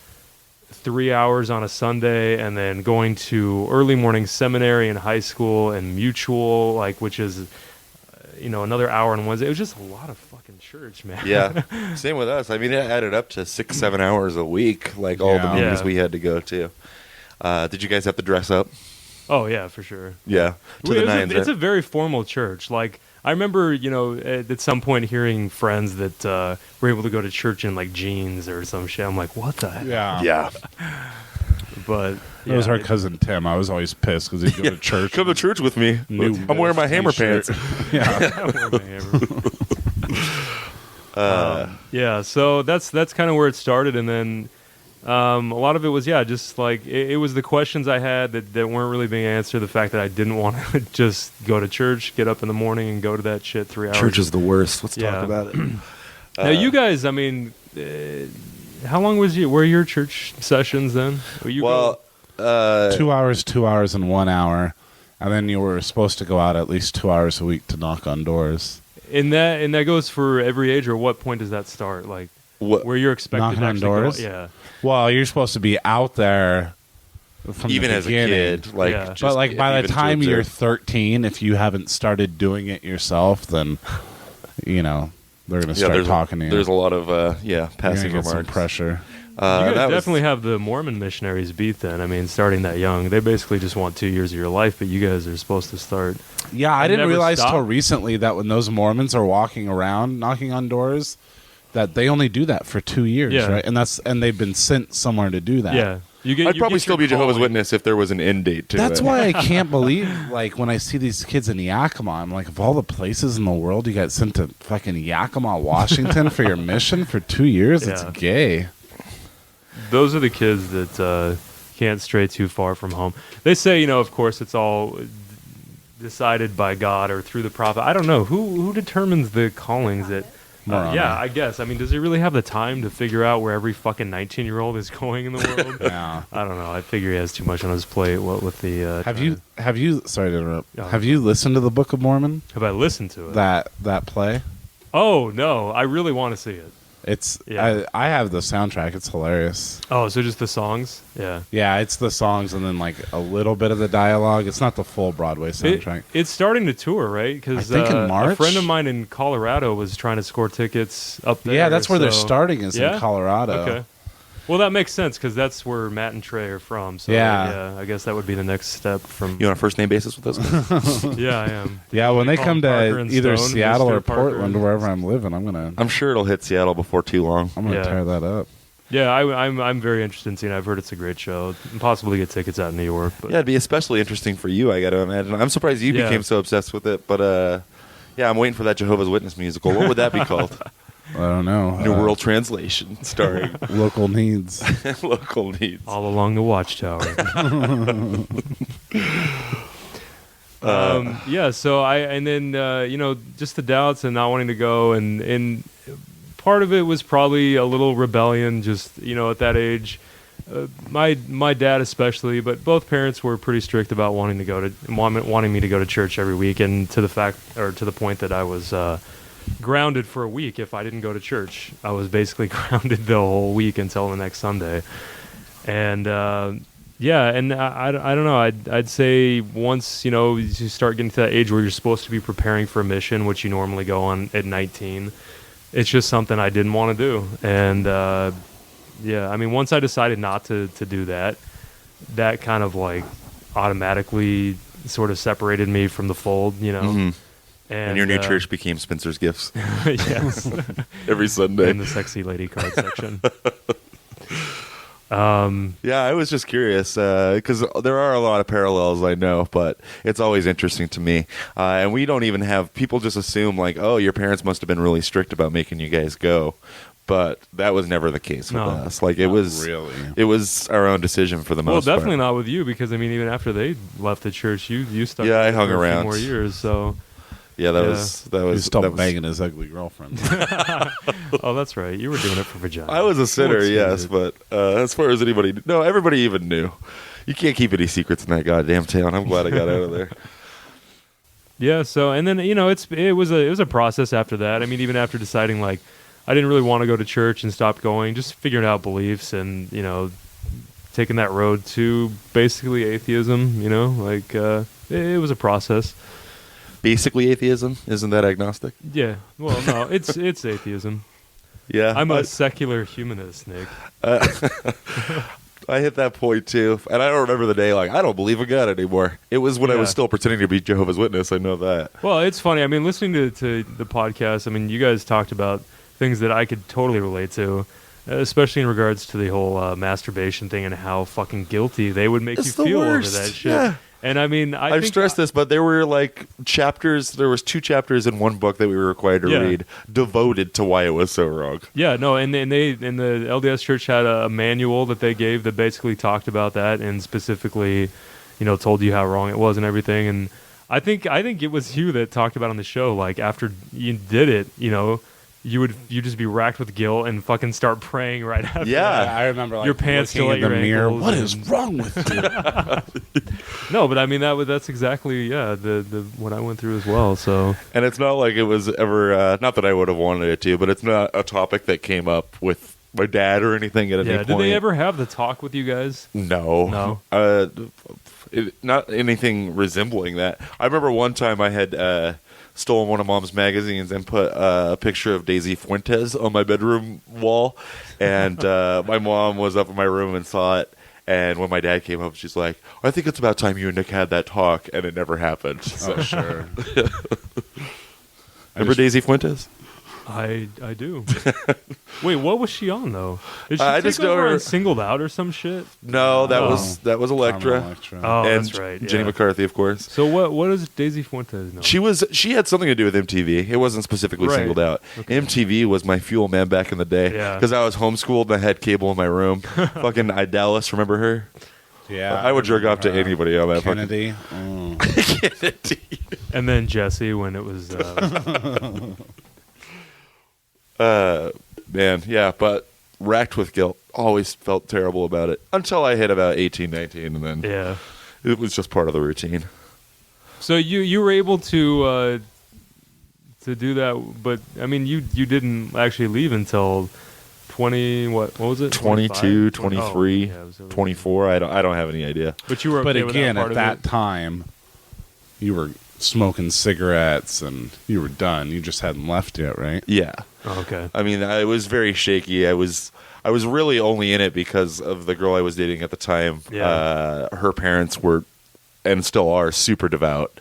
3 hours on a Sunday and then going to early morning seminary in high school and mutual, like, which is, you know, another hour on Wednesday. It was just a lot of fucking church, man. Yeah. Same with us. I mean, it added up to 6-7 hours a week, like all the Yeah. meetings Yeah. we had to go to. Did you guys have to dress up? Oh yeah, for sure. Yeah, to the nines. It's right? a very formal church. Like I remember, at some point hearing friends that were able to go to church in like jeans or some shit. I'm like, what the heck? Yeah. But It was yeah, our cousin Tim. I was always pissed because he'd go to church. Come to church with me. New I'm wearing my hammer t-shirt. pants. Yeah, so that's kind of where it started, and then a lot of it was just like it was the questions I had that weren't really being answered. The fact that I didn't want to just go to church, get up in the morning, and go to that shit 3 hours. Church is the worst. Let's Yeah. talk about it. Now you guys, I mean, how long were your church sessions then? Were you 2 hours, 2 hours, and 1 hour, and then you were supposed to go out at least 2 hours a week to knock on doors. and that goes for every age, or what point does that start? Like What? where you're expected Knocking to on actually doors? go? Yeah. Well, you're supposed to be out there from Even the as a beginning. kid, like, Yeah. just But like by the even to time you're observe. 13, if you haven't started doing it yourself, then they're going to start there's talking to you. There's a lot of You're passive gonna get some remarks. pressure. You guys that was- definitely have the Mormon missionaries beat then. I mean, starting that young, they basically just want 2 years of your life, but you guys are supposed to start. Yeah, I And didn't never realize stop? till recently that when those Mormons are walking around knocking on doors, that they only do that for 2 years, Yeah. right? And they've been sent somewhere to do that. Yeah, I'd probably still be Jehovah's Witness. Witness if there was an end date to That's it. why I can't believe, like, when I see these kids in Yakima, I'm like, of all the places in the world you got sent to fucking Yakima, Washington for your mission for 2 years, it's Yeah. gay. Those are the kids that can't stray too far from home. They say, of course, it's all decided by God or through the prophet. I don't know who determines the callings. That Moroni. yeah, I guess. I mean, does he really have the time to figure out where every fucking 19-year-old is going in the world? Yeah. I don't know. I figure he has too much on his plate. What with the Have you? Sorry to interrupt. Oh. Have you listened to the Book of Mormon? have I listened to it? That play? Oh no, I really want to see it. It's Yeah. I have the soundtrack. It's hilarious. Oh, so just the songs? Yeah. Yeah, it's the songs and then like a little bit of the dialogue. It's not the full Broadway soundtrack. It's starting to tour, right? Because I think in a March. friend of mine in Colorado was trying to score tickets up there. Yeah, that's where they're so- starting is Yeah? in Colorado. Okay. Well, that makes sense because that's where Matt and Trey are from. So Yeah. I guess that would be the next step from. You on a first name basis with those guys? Yeah, I am. Yeah, when they call come him Parker to and either Stone, Seattle Mr. or Parker Portland or and- wherever I'm living, I'm gonna I'm sure it'll hit Seattle before too long. Yeah. tear that up. Yeah, I'm very interested in seeing it. I've heard it's a great show. Impossible to get tickets out in New York. But Yeah, it'd be especially interesting for you, I got to imagine. I'm surprised you Yeah. became so obsessed with it, but yeah, I'm waiting for that Jehovah's Witness musical. What would that be called? I don't know. New World Translation, starring Local needs. local needs. all along the Watchtower. Yeah, so just the doubts and not wanting to go, and part of it was probably a little rebellion, just at that age. My dad especially, but both parents were pretty strict about wanting me to go to church every week, and to the point that I was grounded for a week if I didn't go to church. I was basically grounded the whole week until the next Sunday, and and I don't know. I'd say once you start getting to that age where you're supposed to be preparing for a mission, which you normally go on at 19, it's just something I didn't want to do. And I mean, once I decided not to do that, that kind of like automatically sort of separated me from the fold, Mhm. And your new uh, church became Spencer's Gifts yes, every Sunday. in the sexy lady card section. Yeah, I was just curious because there are a lot of parallels, I know, but it's always interesting to me. And we don't even have people just assume like, oh, your parents must have been really strict about making you guys go, but that was never the case with No. us. Like it was really. it was our own decision for the Well, most definitely part. not with you, because I mean, even after they left the church, you stuck. Yeah, I with it hung for a few around. more years. So, Yeah, that Yeah. was He was still that was- banging his ugly girlfriend. oh, that's right. You were doing it for vagina. I was a sinner, What's yes, weird? but as far as anybody, no, everybody even knew. You can't keep any secrets in that goddamn town. I'm glad I got out of there. Yeah. So, and then it was a process after that. I mean, even after deciding like I didn't really want to go to church and stopped going, just figuring out beliefs and taking that road to basically atheism. It was a process. Basically, atheism isn't that agnostic? Yeah. Well, no, it's atheism. Yeah, I'm a secular humanist, Nick. I hit that point too, and I don't remember the day. Like, I don't believe in God anymore. It was when I was Yeah. still pretending to be Jehovah's Witness. I know that. Well, it's funny. I mean, listening to the podcast, I mean, you guys talked about things that I could totally relate to, especially in regards to the whole masturbation thing and how fucking guilty they would make It's you the feel worst. over that shit. Yeah. And I mean, I've think stressed this, but there were like chapters. There was 2 chapters in one book that we were required to Yeah. read, devoted to why it was so wrong. Yeah, no, and the LDS Church had a manual that they gave that basically talked about that and specifically, told you how wrong it was and everything. And I think it was you that talked about on the show. Like after you did it, you'd just be racked with guilt and fucking start praying right after. Yeah. that. I remember like Your pants looking still in at the your mirror. ankles What and- is wrong with you? No, but I mean that's exactly the what I went through as well. So And it's not like it was ever, not that I would have wanted it to, but it's not a topic that came up with my dad or anything at any yeah, point. did they ever have the talk with you guys? No. No? Not anything resembling that. I remember one time I had stolen one of Mom's magazines and put a picture of Daisy Fuentes on my bedroom wall. And my mom was up in my room and saw it. And when my dad came up, she's like, I think it's about time you and Nick had that talk. And it never happened. So. Oh, sure. Remember Daisy Fuentes? I do. Wait, what was she on though? Did she I take just know over her- on Singled Out or some shit? No, that Oh. was Electra. Electra. Oh, and that's right. Jenny yeah. McCarthy, of course. So what does Daisy Fuentes know? She had something to do with MTV. It wasn't specifically Right. singled out. Okay. MTV was my fuel, man, back in the day. Yeah. Because I was homeschooled and I had cable in my room. Fucking Idalis, remember her? Yeah, I would jerk off to remember, anybody on that Kennedy. fucking And then Jesse when it was man, yeah, but racked with guilt. Always felt terrible about it. Until I hit about 18, 19, and then yeah. it was just part of the routine. So you were able to do that, but I mean you didn't actually leave until 20 what was it 22, 25? 23, Oh, yeah, it was over- 24. I don't have any idea. But you were But okay with again, that part at of that time, you were smoking cigarettes and you were done. You just hadn't left yet, right? Yeah. it? Oh, okay. I mean, I was very shaky. I was really only in it because of the girl I was dating at the time. Yeah. Her parents were, and still are, super devout,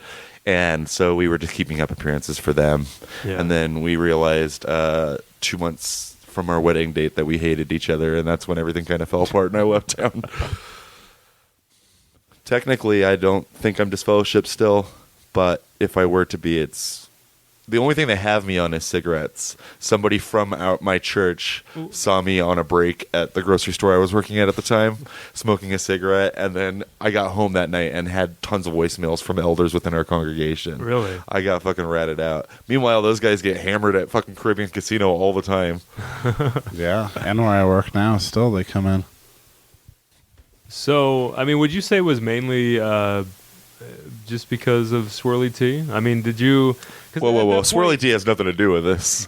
and so we were just keeping up appearances for them. Yeah. And then we realized 2 months from our wedding date that we hated each other, and that's when everything kind of fell apart, and I left town. Technically, I don't think I'm disfellowshipped still, but if I were to be, it's the only thing they have me on is cigarettes. Somebody from my church saw me on a break at the grocery store I was working at the time, smoking a cigarette, and then I got home that night and had tons of voicemails from elders within our congregation. Really? I got fucking ratted out. Meanwhile, those guys get hammered at fucking Caribbean Casino all the time. Yeah. And where I work now, still they come in. So, I mean, would you say it was mainly just because of Swirly Tea? I mean, did you... 'cause Whoa, at whoa, whoa. that Swirly point- Tea has nothing to do with this.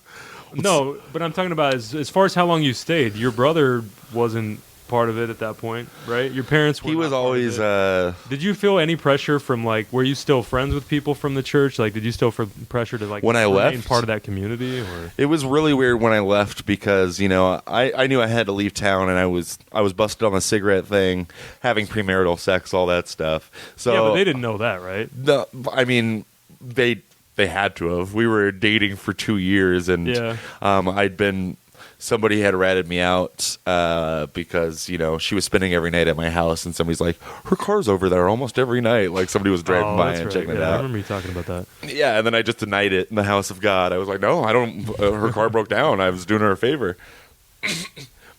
No, but I'm talking about as far as how long you stayed. Your brother wasn't part of it at that point, right? Your parents were He was not part of always... it. Did you feel any pressure from, like, were you still friends with people from the church? Like, did you still feel pressure to, like, When I remain left? part of that community? Or It was really weird when I left because, I knew I had to leave town and I was busted on the cigarette thing, having premarital sex, all that stuff. So yeah, but they didn't know that, right? I mean, they had to have. We were dating for 2 years, and Yeah. somebody had ratted me out because she was spending every night at my house, and somebody's like, her car's over there almost every night. Like somebody was driving by that's and right. checking it Yeah, I out. remember you talking about that. Yeah, and then I just denied it in the house of God. I was like, no, I don't. Her car broke down. I was doing her a favor.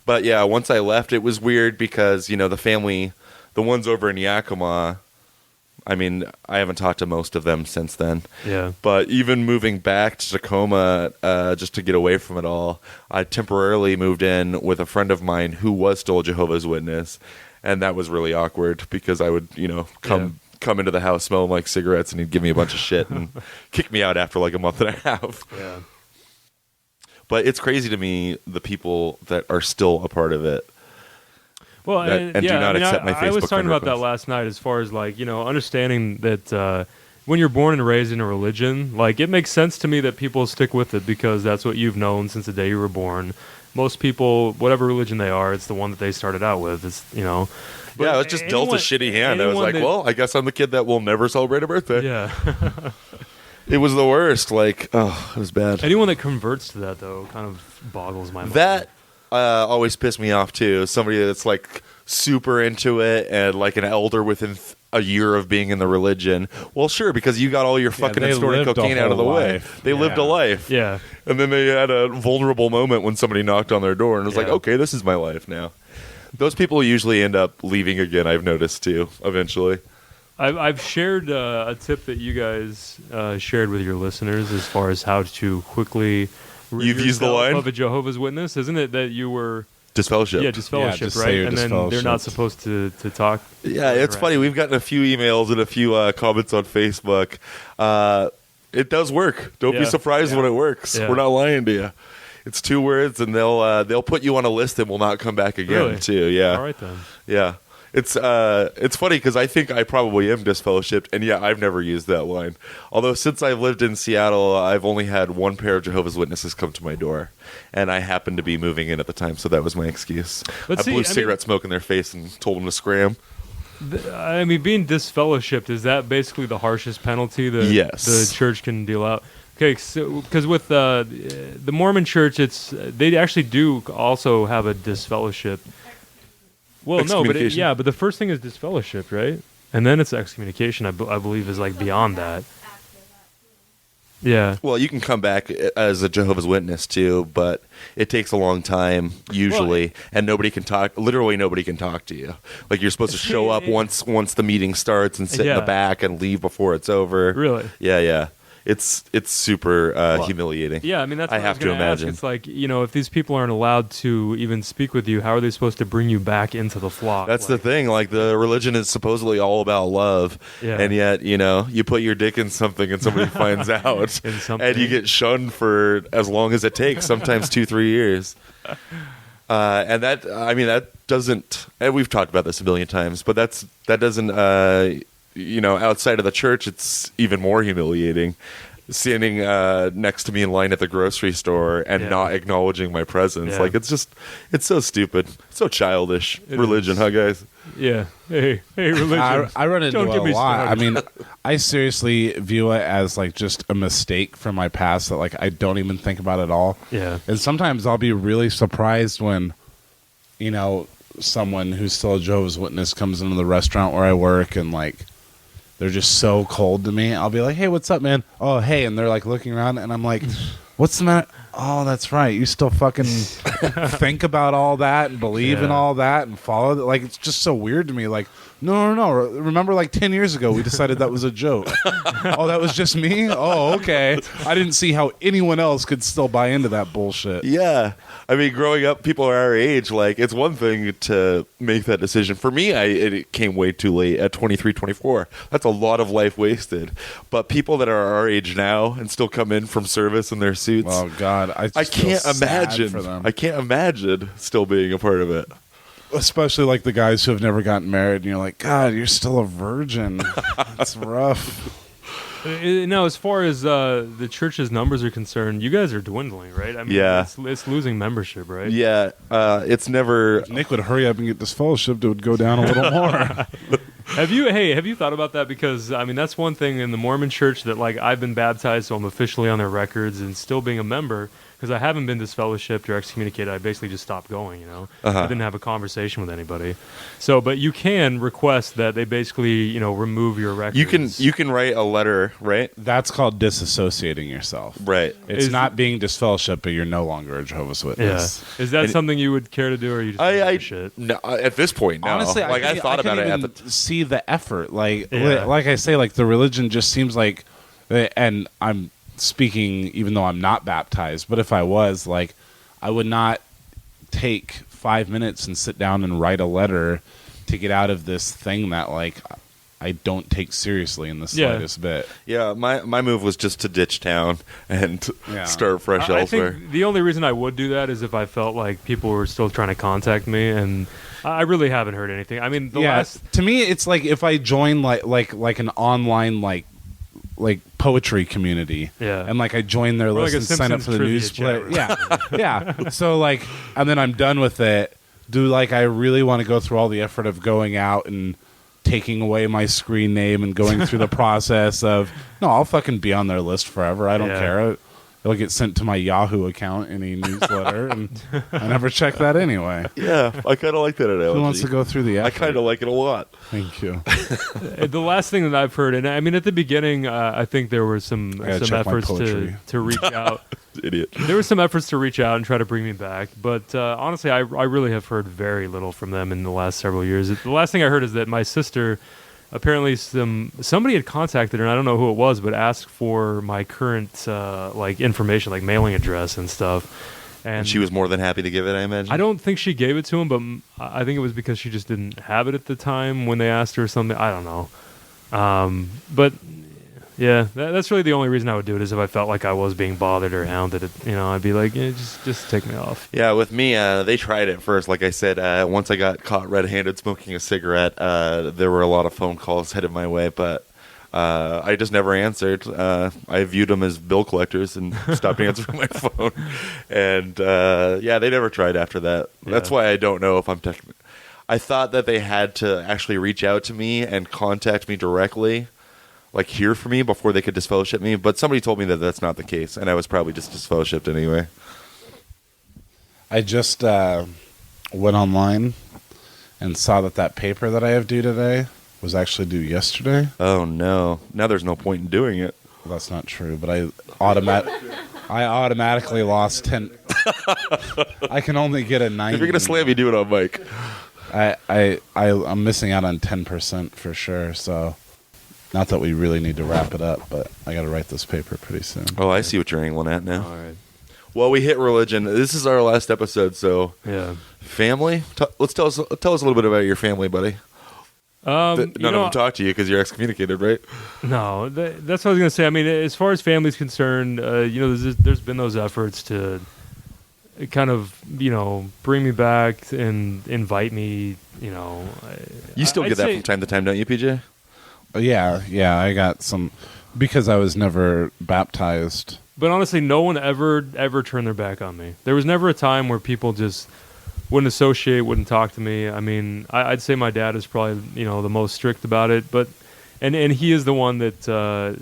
But yeah, once I left, it was weird because the family, the ones over in Yakima. I mean, I haven't talked to most of them since then. Yeah. But even moving back to Tacoma, just to get away from it all, I temporarily moved in with a friend of mine who was still a Jehovah's Witness, and that was really awkward because I would, come into the house smelling like cigarettes, and he'd give me a bunch of shit and kick me out after like a month and a half. Yeah. But it's crazy to me the people that are still a part of it. Well, and do not accept my I was Facebook talking friend about that request. last night as far as like understanding that when you're born and raised in a religion, like it makes sense to me that people stick with it because that's what you've known since the day you were born. Most people, whatever religion they are, it's the one that they started out with. It's Yeah, it's just dealt a shitty hand. I was like, well, I guess I'm the kid that will never celebrate a birthday. Yeah. It was the worst. Like, oh, it was bad. Anyone that converts to that, though, kind of boggles my mind. That always pissed me off, too. Somebody that's, like, super into it and, like, an elder within a year of being in the religion. Well, sure, because you got all your fucking they stored lived a cocaine out of the whole way. life. They lived a life. Yeah. And then they had a vulnerable moment when somebody knocked on their door and was like, okay, this is my life now. Those people usually end up leaving again, I've noticed, too, eventually. I've shared a tip that you guys shared with your listeners as far as how to quickly rid You've used the yourself line? of a Jehovah's Witness. Isn't it that you were... Disfellowship. Yeah, disfellowship, just say right? you're And then they're not disfellowshipped. supposed to talk. Yeah, it's funny. We've gotten a few emails and a few comments on Facebook. It does work. Don't be Yeah. surprised when it works. Yeah. We're not lying to you. It's 2 words, and they'll put you on a list and will not come back again. Really? Too. Yeah. All right, then. Yeah. It's funny because I think I probably am disfellowshipped, and yeah, I've never used that line. Although since I've lived in Seattle, I've only had one pair of Jehovah's Witnesses come to my door, and I happened to be moving in at the time, so that was my excuse. But I see, blew I cigarette smoke in their face and told them to scram. I mean, being disfellowshipped, is that basically the harshest penalty that Yes. the church can deal out? Okay, so because with the Mormon church, they actually do also have a disfellowship. Well, no, but Excommunication. but the first thing is disfellowship, right? And then it's excommunication. I believe is like beyond that. Yeah. Well, you can come back as a Jehovah's Witness too, but it takes a long time usually, and nobody can talk. Literally, nobody can talk to you. Like you're supposed to show up once the meeting starts and sit in Yeah. the back and leave before it's over. Really? Yeah. It's super humiliating. Yeah, I mean that's what I have was to gonna ask. imagine. It's like, if these people aren't allowed to even speak with you, how are they supposed to bring you back into the flock? That's the thing. Like the religion is supposedly all about love, Yeah. and yet you put your dick in something and somebody finds out, In something. and you get shunned for as long as it takes, sometimes 2-3 years. And that doesn't. And we've talked about this a million times, but that doesn't. Outside of the church, it's even more humiliating. Standing next to me in line at the grocery store and Yeah. not acknowledging my presence. Yeah. Like, it's so stupid. So childish. It Religion, is. huh, guys? Yeah. Hey, religion. I run into Don't it get a me lot. I started. mean, I seriously view it as like just a mistake from my past that like I don't even think about at all. Yeah. And sometimes I'll be really surprised when, someone who's still a Jehovah's Witness comes into the restaurant where I work and like they're just so cold to me. I'll be like, "Hey, what's up, man?" "Oh, hey," and they're like looking around, and I'm like, "What's the matter?" "Oh, that's right. You still fucking think about all that and believe in Yeah. all that and follow it." Like, it's just so weird to me. Like, no. Remember, like 10 years ago, we decided that was a joke. Oh, that was just me. Oh, okay. I didn't see how anyone else could still buy into that bullshit. Yeah. I mean, growing up, people are our age. Like, it's one thing to make that decision. For me, it came way too late at 23, 24. That's a lot of life wasted. But people that are our age now and still come in from service in their suits, Oh God, I I just feel can't sad imagine. for them. I can't imagine still being a part of it. Especially like the guys who have never gotten married, and you're like, God, you're still a virgin. It's rough. No, as far as the church's numbers are concerned, you guys are dwindling, right? I mean, Yeah. it's losing membership, right? Yeah. It's never. If Nick would hurry up and get disfellowshipped, it would go down a little more. Have you thought about that? Because I mean, that's one thing in the Mormon Church that like I've been baptized, so I'm officially on their records and still being a member. Because I haven't been disfellowshipped or excommunicated, I basically just stopped going. I didn't have a conversation with anybody. So, but you can request that they basically remove your records. You can write a letter, right? That's called disassociating yourself. Right. It's Is- not being disfellowshipped, but you're no longer a Jehovah's Yeah. Witness. Is that And- something you would care to do, or you just don't give I a shit? no, at this point, no. Honestly, like I thought about it at the. see the effort. Like, Yeah. like I say, like the religion just seems like, and I'm speaking even though I'm not baptized, but if I was, like, I would not take 5 minutes and sit down and write a letter to get out of this thing that like I don't take seriously in the Yeah. slightest bit. Yeah, my move was just to ditch town and Yeah. start fresh I elsewhere. think the only reason I would do that is if I felt like people were still trying to contact me, and I really haven't heard anything. I mean, the last to me, it's like if I join like an online like like poetry community. Yeah. And like I joined their Or list like a and sign up Simpsons for the trivia newsletter. chat room. Yeah. Yeah. So like, and then I'm done with it. Do like I really want to go through all the effort of going out and taking away my screen name and going through the process of no, I'll fucking be on their list forever. I don't Yeah. care. It'll get sent to my Yahoo account, any newsletter, and I never check that anyway. Yeah, I kind of like that analogy. Who wants to go through the I effort? kind of like it a lot. Thank you. The last thing that I've heard, and I mean, at the beginning, I think there were some I gotta check my efforts poetry. to reach out. Idiot. There were some efforts to reach out and try to bring me back, but honestly, I really have heard very little from them in the last several years. The last thing I heard is that my sister, apparently somebody had contacted her, and I don't know who it was, but asked for my current like information, like mailing address and stuff. And she was more than happy to give it, I imagine. I don't think she gave it to him, but I think it was because she just didn't have it at the time when they asked her or something. I don't know. But yeah, that's really the only reason I would do it, is if I felt like I was being bothered or hounded. I'd be like, yeah, just take me off. Yeah, with me, they tried it first. Like I said, once I got caught red-handed smoking a cigarette, there were a lot of phone calls headed my way, but I just never answered. I viewed them as bill collectors and stopped answering my phone. And yeah, they never tried after that. Yeah. That's why I don't know if I'm technically... I thought that they had to actually reach out to me and contact me directly, like hear from me before they could disfellowship me. But somebody told me that that's not the case, and I was probably just disfellowshipped anyway. I just went online and saw that paper that I have due today was actually due yesterday. Oh, no. Now there's no point in doing it. Well, that's not true, but I automatically lost 10. I can only get a 90. If you're going to slam me, do it on mic. I'm missing out on 10% for sure, so not that we really need to wrap it up, but I got to write this paper pretty soon. Oh, I see what you're angling at now. All right. Well, we hit religion. This is our last episode, so Yeah. family. Let's tell us a little bit about your family, buddy. None of them talk to you because you're excommunicated, right? No, that's what I was going to say. I mean, as far as family's concerned, there's been those efforts to kind of, bring me back and invite me, You still I'd get that say- from time to time, don't you, PJ? Yeah, I got some, because I was never baptized. But honestly, no one ever turned their back on me. There was never a time where people just wouldn't associate, wouldn't talk to me. I mean, I'd say my dad is probably the most strict about it, but and he is the one that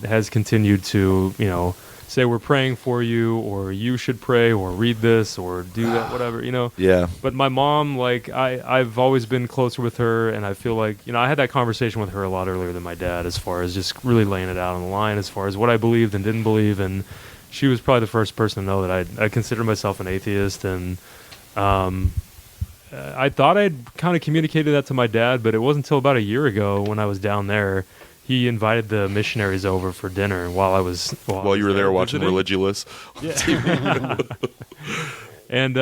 has continued to say we're praying for you, or you should pray, or read this, or do that, whatever. Yeah. But my mom, like I've always been closer with her, and I feel like I had that conversation with her a lot earlier than my dad, as far as just really laying it out on the line, as far as what I believed and didn't believe, and she was probably the first person to know that I consider myself an atheist, and I thought I'd kind of communicated that to my dad, but it wasn't until about a year ago when I was down there. He invited the missionaries over for dinner while you were there watching visiting. Religulous. Yeah. And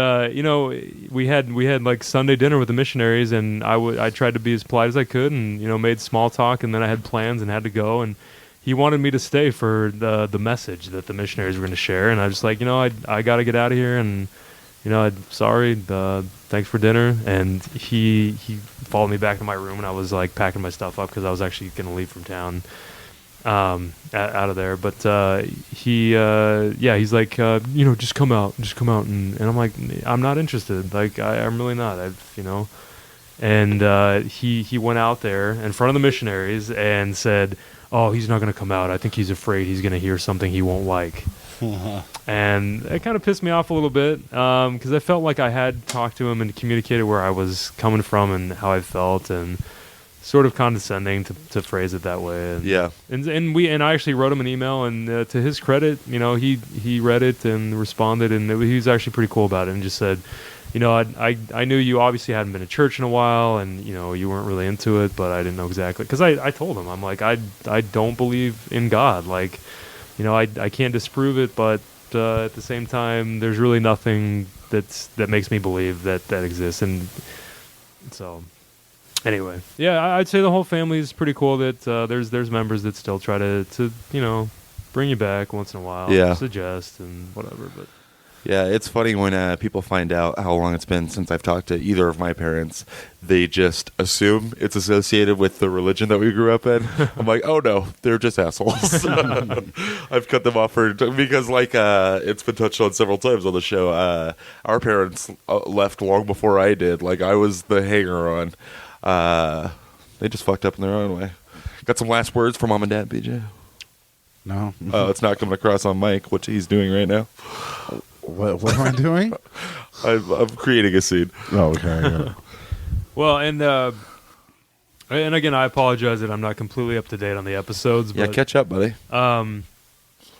we had like Sunday dinner with the missionaries, and I tried to be as polite as I could, and made small talk, and then I had plans and had to go, and he wanted me to stay for the message that the missionaries were going to share, and I was just like, I got to get out of here, and sorry, thanks for dinner. And he followed me back to my room, and I was like packing my stuff up because I was actually going to leave from town, out of there. But he's like, just come out, and I'm like, I'm not interested. Like I'm really not. And he went out there in front of the missionaries and said, "Oh, he's not going to come out. I think he's afraid he's going to hear something he won't like." And it kind of pissed me off a little bit, because I felt like I had talked to him and communicated where I was coming from and how I felt, and sort of condescending to phrase it that way. And, Yeah. And I actually wrote him an email, and to his credit, he read it and responded, and he was actually pretty cool about it, and just said, I knew you obviously hadn't been to church in a while, and you weren't really into it, but I didn't know exactly, because I told him, I'm like, I don't believe in God, like. I can't disprove it, but at the same time, there's really nothing that makes me believe that exists. And so, anyway, yeah, I'd say the whole family is pretty cool. That there's members that still try to bring you back once in a while, Yeah. suggest and whatever. But Yeah, it's funny when people find out how long it's been since I've talked to either of my parents. They just assume it's associated with the religion that we grew up in. I'm like, oh no, they're just assholes. I've cut them off because, like, it's been touched on several times on the show. Our parents left long before I did. Like, I was the hanger-on. They just fucked up in their own way. Got some last words for Mom and Dad, BJ? No. It's not coming across on Mike, what he's doing right now. What am I doing? I'm creating a scene. Oh, okay. Yeah. Well, and again, I apologize that I'm not completely up to date on the episodes. Yeah, But, catch up, buddy. as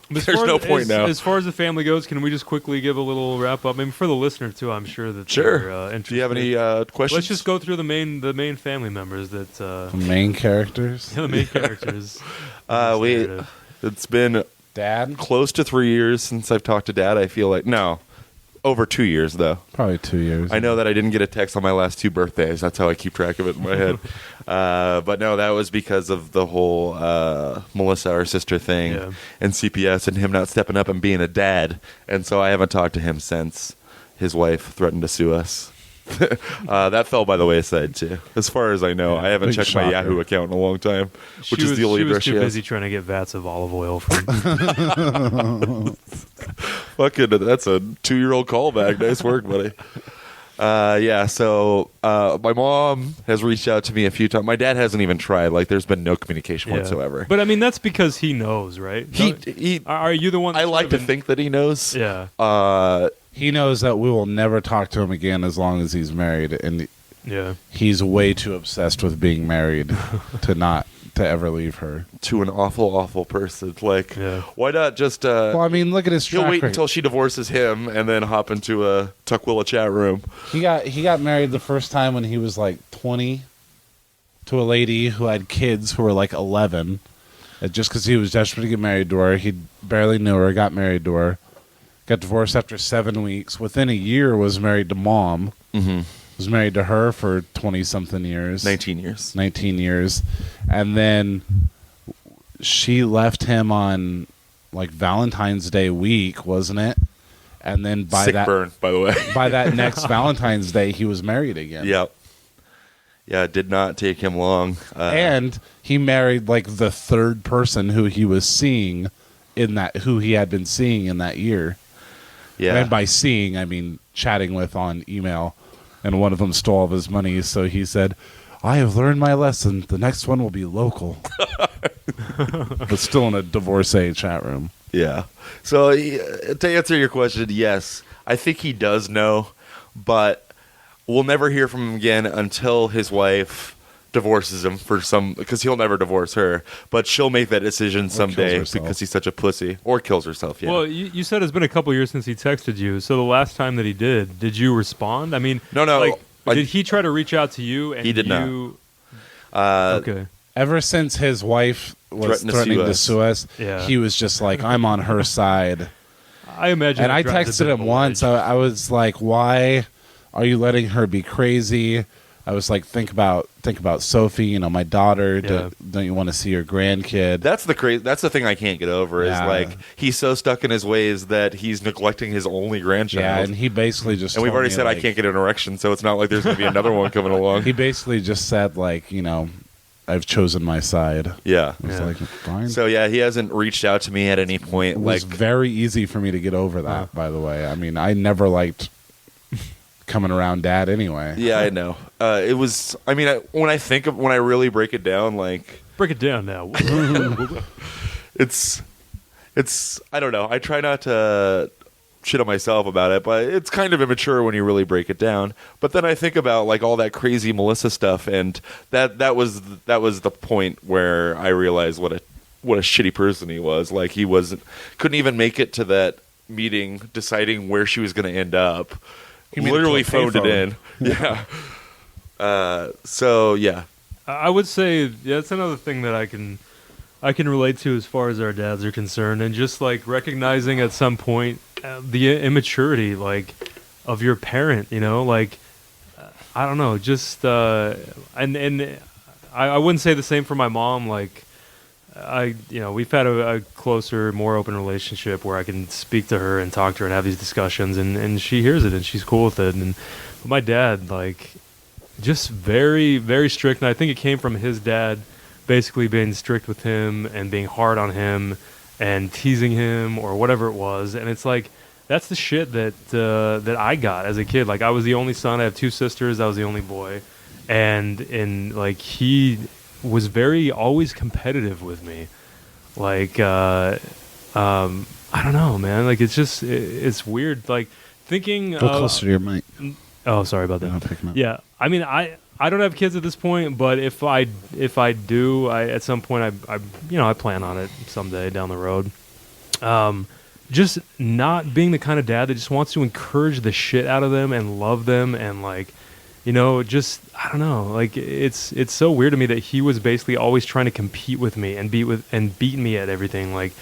There's far no as- point now. As far as the family goes, can we just quickly give a little wrap up? Maybe for the listener too. I'm sure that Sure. they're interested. Do you have any questions? Let's just go through the main family members that The main characters. the main characters. It's been Dad? close to 3 years since I've talked to Dad. I feel like over 2 years though. Probably 2 years. I know that I didn't get a text on my last 2 birthdays. That's how I keep track of it in my head. But no, that was because of the whole Melissa, our sister thing, Yeah. and CPS, and him not stepping up and being a dad. And so I haven't talked to him since his wife threatened to sue us. That fell by the wayside too. As far as I know, I haven't big checked my shocker. Yahoo account in a long time, which She is the only she was address she too has. busy trying to get vats of olive oil from. Fucking, that's a 2-year-old callback. Nice work, buddy. Yeah, so my mom has reached out to me a few times. My dad hasn't even tried. Like, there's been no communication Yeah. whatsoever. But I mean, that's because he knows, right? Are you the one? I that's like sort to of think that he knows. Yeah. He knows that we will never talk to him again as long as he's married, and Yeah. he's way too obsessed with being married to ever leave her. To an awful, awful person. Like, Yeah. why not just... Well, I mean, look at his he'll track wait record. until she divorces him and then hop into a Tukwila chat room. He got married the first time when he was like 20 to a lady who had kids who were like 11. And just because he was desperate to get married to her, he barely knew her, got married to her, got divorced after 7 weeks. Within a year, was married to Mom. Mm-hmm. Was married to her for 20-something years. 19 years. 19 years. And then she left him on like Valentine's Day week, wasn't it? And then by Sick that burn, by the way. by that next Valentine's Day, he was married again. Yep. Yeah, it did not take him long. And he married like the third person who he was seeing who he had been seeing in that year. Yeah. And by seeing, I mean chatting with on email. And one of them stole all of his money, so he said, "I have learned my lesson. The next one will be local." But still in a divorcee chat room. Yeah. So to answer your question, yes, I think he does know, but we'll never hear from him again until his wife divorces him because he'll never divorce her, but she'll make that decision someday herself. because he's such a pussy, or kills herself. Yeah. Well, you said it's been a couple years since he texted you. So the last time that he did you respond? I mean, No. Like, did he try to reach out to you? And He did not. Okay. Ever since his wife was Threatened to threatening sue to us. sue us, Yeah. he was just like, "I'm on her side." I imagine. And that I drives a texted bit of him a once. wedge. I was like, "Why are you letting her be crazy?" I was like, "Think about Sophie, my daughter. Yeah. Don't you want to see your grandkid?" That's the thing I can't get over Yeah. is like he's so stuck in his ways that he's neglecting his only grandchild. Yeah, and he basically just And we've told already me, said I like- can't get an erection, so it's not like there's going to be another one coming along. He basically just said like, I've chosen my side. Yeah. I was Yeah. like, fine. So yeah, he hasn't reached out to me at any point. It was Like, very easy for me to get over that. By the way, I mean, I never liked coming around Dad anyway. yeah, I know. It was. I mean, when I really break it down, like Break it down now. it's. I don't know. I try not to shit on myself about it, but it's kind of immature when you really break it down. But then I think about like all that crazy Melissa stuff, and that was the point where I realized what a shitty person he was. Like he couldn't even make it to that meeting, deciding where she was going to end up. He made it Literally to a phoned it in. Yeah. So yeah. I would say that's another thing that I can relate to as far as our dads are concerned, and just like recognizing at some point the immaturity like of your parent, like I don't know, just and I wouldn't say the same for my mom. Like we've had a closer, more open relationship where I can speak to her and talk to her and have these discussions, and she hears it and she's cool with it. And my dad, like, just very, very strict, and I think it came from his dad basically being strict with him and being hard on him and teasing him or whatever it was. And it's like, that's the shit that I got as a kid. Like, I was the only son. I have 2 sisters. I was the only boy. And like, he was very always competitive with me. Like, I don't know, man. Like, it's just, it's weird. Like, thinking... Go closer to your mic. Oh, sorry about that. I'll pick 'em up. Yeah. I mean, I don't have kids at this point, but if I do, at some point I plan on it someday down the road. Just not being the kind of dad that just wants to encourage the shit out of them and love them and, like, just, I don't know, like, it's so weird to me that he was basically always trying to compete with me and beat me at everything. Like,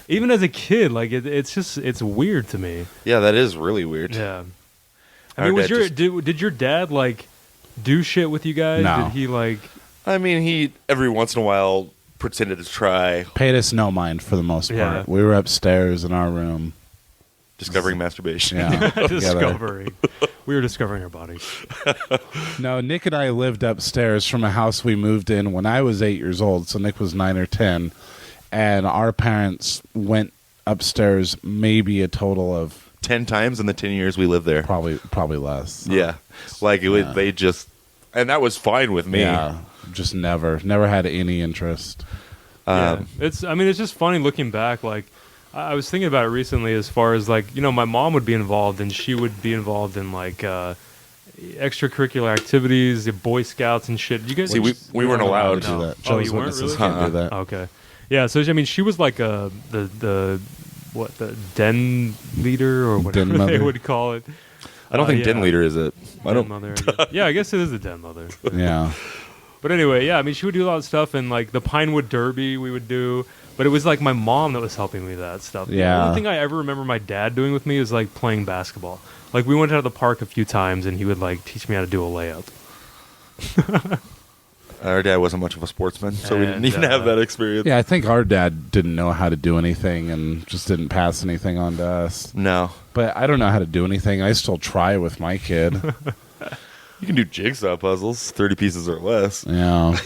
even as a kid, like, it's weird to me. Yeah, that is really weird. Yeah. I mean, did your dad, like, do shit with you guys? No. Did he, like... I mean, he every once in a while pretended to try Paid us no mind for the most part. Yeah. We were upstairs in our room. discovering masturbation. Yeah. Discovering. We were discovering our bodies. No, Nick and I lived upstairs from a house we moved in when I was 8 years old. So Nick was 9 or 10. And our parents went upstairs maybe a total of 10 times in the 10 years we lived there. probably less. Yeah. Like, they just... And that was fine with me. Yeah. Just never had any interest. Yeah. It's just funny looking back. Like, I was thinking about it recently as far as, like, my mom would be involved and she would be involved in, like, extracurricular activities, the Boy Scouts and shit. You guys... See, we weren't allowed to to. do that. Oh, Joe's you weren't witnesses really? can't do that. Okay. Yeah, so, I mean, she was like the den leader or whatever Den they mother? would call it. I don't think yeah. den leader is it. I Den don't. mother, I guess. Yeah, I guess it is the den mother. Yeah. But anyway, yeah, I mean, she would do a lot of stuff, and, like, the Pinewood Derby we would do, but it was, like, my mom that was helping me with that stuff. Yeah. The only thing I ever remember my dad doing with me is, like, playing basketball. Like, we went out to the park a few times, and he would, like, teach me how to do a layup. Our dad wasn't much of a sportsman, so we didn't And, even have that experience. Yeah, I think our dad didn't know how to do anything and just didn't pass anything on to us. No. But I don't know how to do anything. I still try with my kid. You can do jigsaw puzzles, 30 pieces or less. Yeah.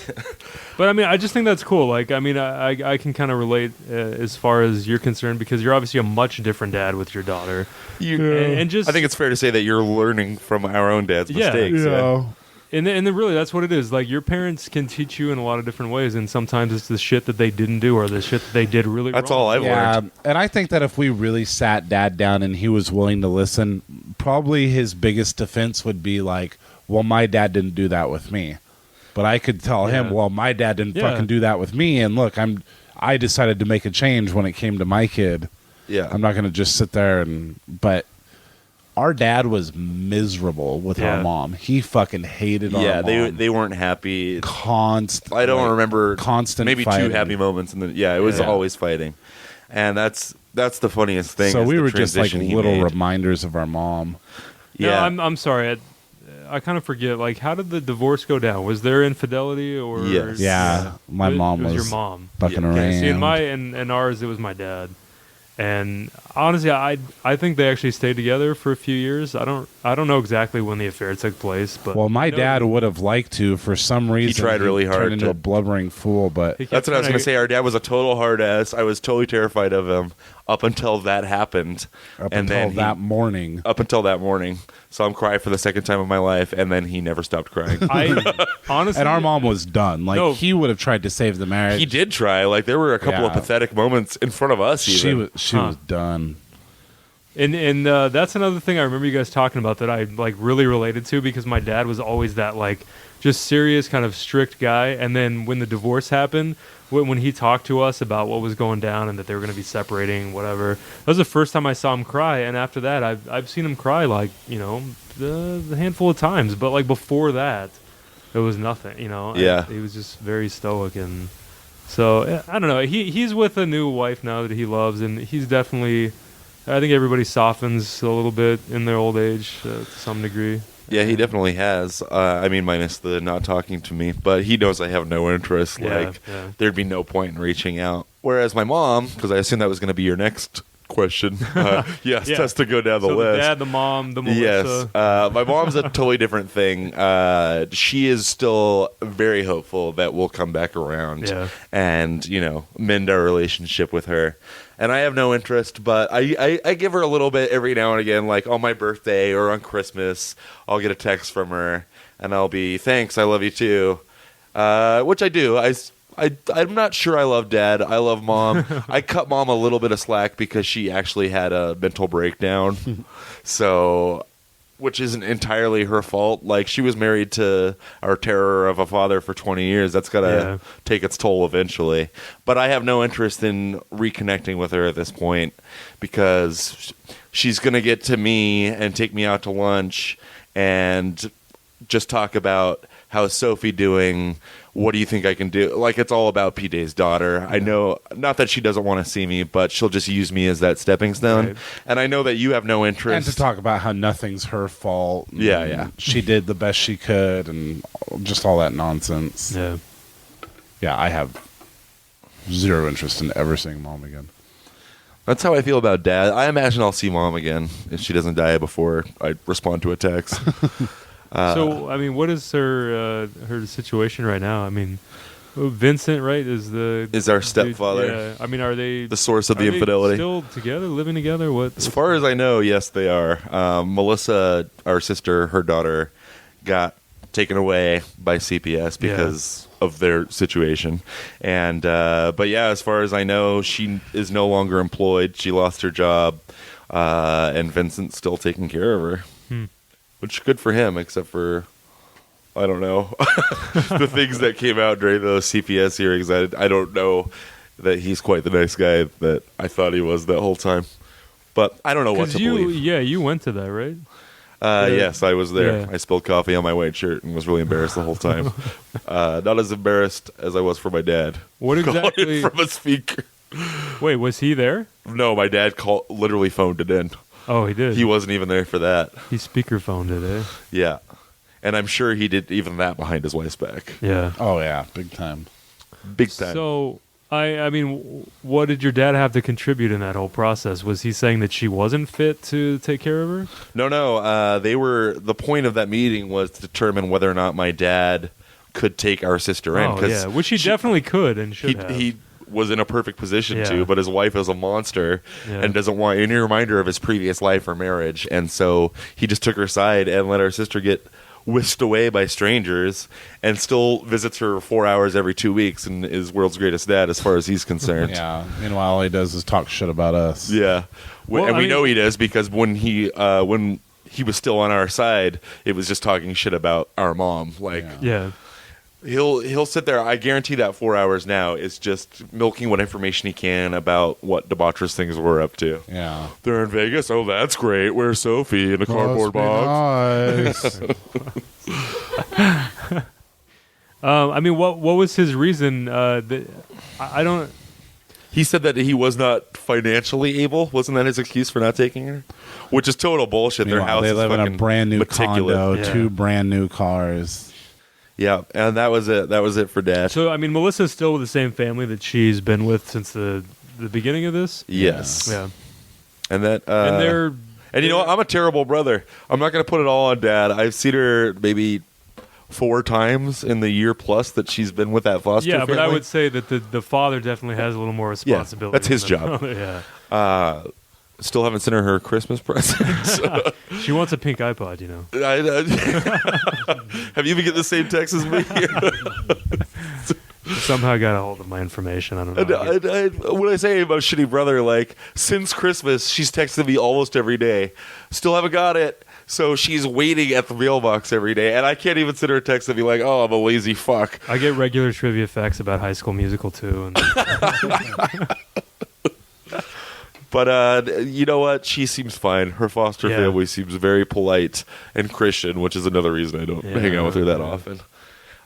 But I mean, I just think that's cool. Like, I mean, I can kind of relate as far as you're concerned because you're obviously a much different dad with your daughter. And just I think it's fair to say that you're learning from our own dad's mistakes. Yeah. and then really that's what it is. Like, your parents can teach you in a lot of different ways, and sometimes it's the shit that they didn't do or the shit that they did really That's wrong. all I've learned. And I think that if we really sat Dad down and he was willing to listen, probably his biggest defense would be like, well, my dad didn't do that with me. But I could tell him, well, my dad didn't fucking do that with me, and look, I decided to make a change when it came to my kid. Yeah. I'm not going to just sit there but our dad was miserable with our mom. He fucking hated our mom. Yeah, they weren't happy. I don't remember constant maybe fighting. 2 happy moments, and then it was always fighting, and that's the funniest thing. So is we the were just like transition he little made. reminders of our mom. Yeah, No, I'm sorry. I kind of forget. Like, how did the divorce go down? Was there infidelity or? Yes. Yeah, my mom it was was your mom. fucking Yeah. around. See, in ours, it was my dad. And honestly, I think they actually stayed together for a few years. I don't know exactly when the affair took place, but Well, my dad would have liked to. For some reason, tried really hard turned into to- a blubbering fool. But He kept that's what I was trying going to say. Our dad was a total hard ass. I was totally terrified of him up until that happened, up and until then that morning, up until that morning. So I'm crying for the second time of my life, and then he never stopped crying. I honestly, and our mom was done. Like No. he would have tried to save the marriage. He did try. Like, there were a couple of Yeah. pathetic moments in front of us. Even. She was done. And that's another thing I remember you guys talking about that I like really related to because my dad was always that like just serious kind of strict guy. And then when the divorce happened, when he talked to us about what was going down and that they were going to be separating, whatever, that was the first time I saw him cry. And after that, I've seen him cry like the handful of times, but like before that, it was nothing. Yeah. He was just very stoic and. So I don't know. He's with a new wife now that he loves, and he's definitely I think everybody softens a little bit in their old age to some degree. Yeah, he definitely has. I mean, minus the not talking to me, but he knows I have no interest. Yeah, Like, yeah. there'd be no point in reaching out. Whereas my mom, because I assume that was going to be your next question, yes, Yeah. has to go down the So list. the dad, the mom, the Melissa. Yes, my mom's a totally different thing. She is still very hopeful that we'll come back around Yeah. and mend our relationship with her. And I have no interest, but I give her a little bit every now and again, like on my birthday or on Christmas. I'll get a text from her, and I'll be, thanks, I love you too, which I do. I'm not sure I love Dad. I love Mom. I cut Mom a little bit of slack because she actually had a mental breakdown, so which isn't entirely her fault. Like, she was married to our terror of a father for 20 years. That's got to take its toll eventually. But I have no interest in reconnecting with her at this point because she's going to get to me and take me out to lunch and just talk about how's Sophie doing. What do you think I can do? Like, it's all about PJ's daughter. I know, not that she doesn't want to see me, but she'll just use me as that stepping stone. Right. And I know that you have no interest. And to talk about how nothing's her fault. and Yeah. She did the best she could and just all that nonsense. Yeah. Yeah, I have zero interest in ever seeing Mom again. That's how I feel about Dad. I imagine I'll see Mom again if she doesn't die before I respond to a text. So, I mean, what is her situation right now? I mean, Vincent, right, is our stepfather. Yeah. I mean, are they The source of are the they infidelity. still together, living together? What? As far as I know, yes, they are. Melissa, our sister, her daughter, got taken away by CPS because of their situation. And but yeah, as far as I know, she is no longer employed. She lost her job, and Vincent's still taking care of her. Which good for him, except for, I don't know, the things that came out during those CPS hearings. I don't know that he's quite the nice guy that I thought he was that whole time. But I don't know what to believe. You went to that, right? Yes, I was there. Yeah. I spilled coffee on my white shirt and was really embarrassed the whole time. Not as embarrassed as I was for my dad. What Calling exactly? from a speaker. Wait, was he there? No, my dad literally phoned it in. Oh, he did. He wasn't even there for that. He speakerphoned it, eh? Yeah. And I'm sure he did even that behind his wife's back. Yeah. Oh, yeah, big time. Big time. So, I mean, what did your dad have to contribute in that whole process? Was he saying that she wasn't fit to take care of her? No. The point of that meeting was to determine whether or not my dad could take our sister in. Oh, yeah, which he definitely could and should have. He was in a perfect position Yeah. to, but his wife is a monster and doesn't want any reminder of his previous life or marriage. And so he just took her side and let our sister get whisked away by strangers and still visits her 4 hours every 2 weeks and is world's greatest dad as far as he's concerned. Yeah. Meanwhile, all he does is talk shit about us. Yeah. Well, And I we mean- know he does because when he was still on our side, it was just talking shit about our mom. Like, Yeah. He'll sit there. I guarantee that 4 hours now is just milking what information he can about what debaucherous things we're up to. Yeah. They're in Vegas. Oh, that's great. Where's Sophie in a cardboard box? Nice. I mean, what was his reason? I don't. He said that he was not financially able. Wasn't that his excuse for not taking her? Which is total bullshit. Their Meanwhile, house they is live in a fucking brand new meticulous. condo, Yeah. 2 brand new cars. Yeah, and that was it. That was it for Dad. So, I mean, Melissa's still with the same family that she's been with since the beginning of this. Yes. Yeah. And that. And they're. And you know what? I'm a terrible brother. I'm not going to put it all on Dad. I've seen her maybe 4 times in the year plus that she's been with that foster Yeah, family. but I would say that the father definitely has a little more responsibility. that's his than the job. brother, yeah. Still haven't sent her Christmas presents. She wants a pink iPod, you know. Have you been getting the same text as me? Somehow got a hold of my information. I don't know. When I say I'm a shitty brother, like, since Christmas, she's texted me almost every day. Still haven't got it. So she's waiting at the mailbox every day. And I can't even send her a text and be like, oh, I'm a lazy fuck. I get regular trivia facts about High School Musical too. And But you know what? She seems fine. Her foster Yeah. family seems very polite and Christian, which is another reason I don't hang out with her that often.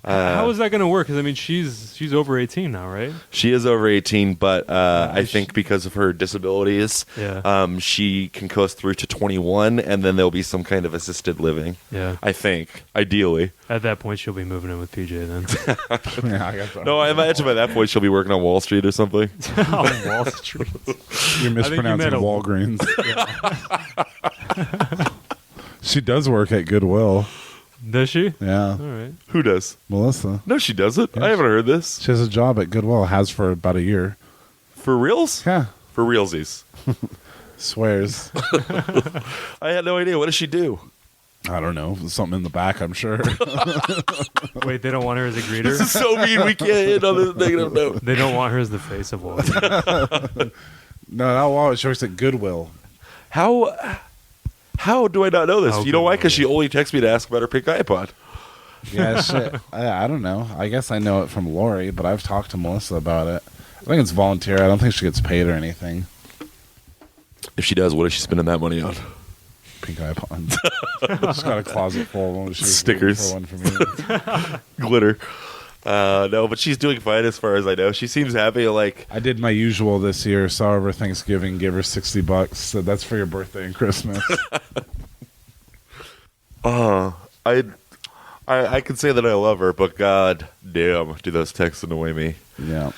How is that going to work? Because I mean, she's over 18 now, right? She is over 18, but I think because of her disabilities, Yeah. she can coast through to 21, and then there'll be some kind of assisted living. Yeah. I think, ideally. At that point, she'll be moving in with PJ then. Yeah, I guess so. No, I imagine by that point she'll be working on Wall Street or something. On Wall Street. You're mispronouncing meant a- Walgreens. She does work at Goodwill. Does she? Yeah, All right. Who does? Melissa. No, she doesn't. Yes. I haven't heard this. She has a job at Goodwill. Has for about a year. For reals? Yeah, For realsies. swears. I had no idea. What does she do? I don't know. Something in the back, I'm sure. Wait, they don't want her as a This greeter? is so mean. We can't end on this negative note. They don't want her as the face of Wall Street. No, not Wall. She works at Goodwill. How do I not know this? How You know why? good Because she was it? only texts me to ask about her pink iPod. Yeah, shit. I don't know. I guess I know it from Lori, but I've talked to Melissa about it. I think it's volunteer. I don't think she gets paid or anything. If she does, what is she spending that money on? Pink iPods. She's got a closet full of them. She was Stickers. waiting for one for me. Glitter. No, but she's doing fine as far as I know. She seems happy. Like, I did my usual this year. Saw her over Thanksgiving, give her $60. Said that's for your birthday and Christmas. I can say that I love her, but god damn, do those texts annoy me. Yeah.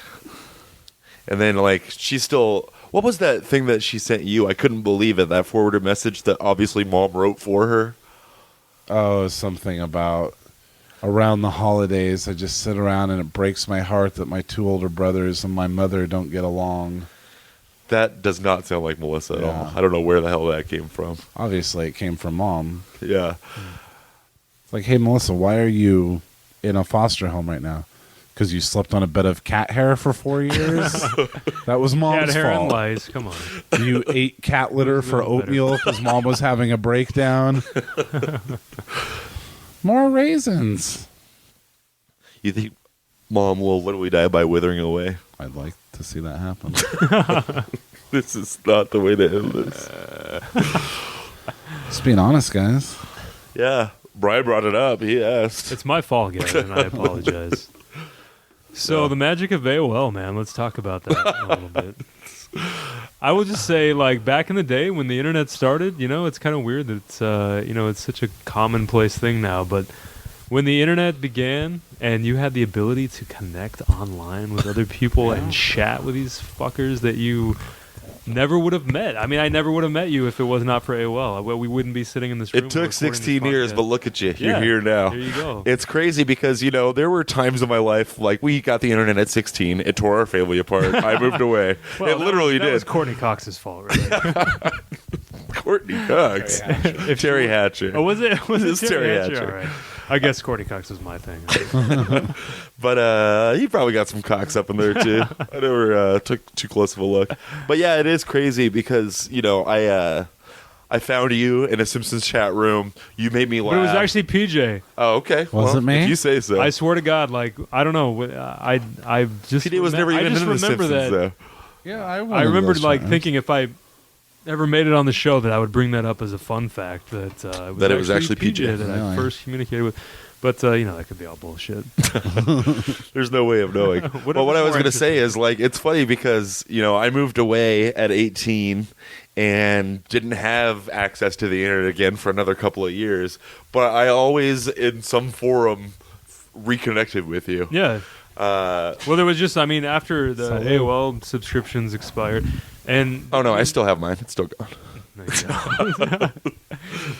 And then, like, she's still... What was that thing that she sent you? I couldn't believe it. That forwarded message that obviously Mom wrote for her. Oh, something about around the holidays. I just sit around and it breaks my heart that my two older brothers and my mother don't get along. That does not sound like Melissa at Yeah. all. I don't know where the hell that came from. Obviously, it came from Mom. Yeah. It's like, hey, Melissa, why are you in a foster home right now? Because you slept on a bed of cat hair for 4 years? That was Cat Mom's hair and fault. lice. Come on. You ate cat litter for little better. oatmeal because Mom was having a breakdown. More raisins. You think Mom will literally die by withering away? I'd like to see that happen. This is not the way to end this. Just being honest, guys. Yeah. Brian brought it up. He asked. It's my fault, Gavin, and I apologize. So, the magic of AOL, man. Let's talk about that a little bit. I will just say, like, back in the day when the internet started, you know, it's kind of weird that it's, you know, it's such a commonplace thing now. But when the internet began and you had the ability to connect online with other people and chat with these fuckers that you never would have met. I mean, I never would have met you if it was not for AOL. We wouldn't be sitting in this room. It took recording this 16 years, podcast. but look at you. You're Yeah, here now. There you go. It's crazy because, you know, there were times in my life, like, we got the internet at 16. It tore our family apart. I moved away. Well, it literally that was did. Courtney Cox's fault, right? Courtney Cox. Terry Hatcher. Oh, was it? Was It's it Terry Hatcher? Hatcher. All right. I guess Courtney Cox was my thing. But he probably got some cocks up in there, too. I never took too close of a look. But, yeah, it is crazy because, you know, I found you in a Simpsons chat room. You made me laugh. But it was actually PJ. Oh, okay. Was it me? If you say so. I swear to God, like, I don't know. I just PD was never I even just in the remember Simpsons, that. though. Yeah, I remembered like thinking if I ever made it on the show that I would bring that up as a fun fact that That it was actually PJ. that I Really? first communicated with. But you know, that could be all bullshit. There's no way of knowing. What Well, what I was was more going to say is, like, it's funny because, you know, I moved away at 18 and didn't have access to the internet again for another couple of years. But I always, in some forum, reconnected with you. Yeah. Well, there was just, I mean, after the Salute. AOL subscriptions expired, and Oh, no, I still have mine. It's still gone.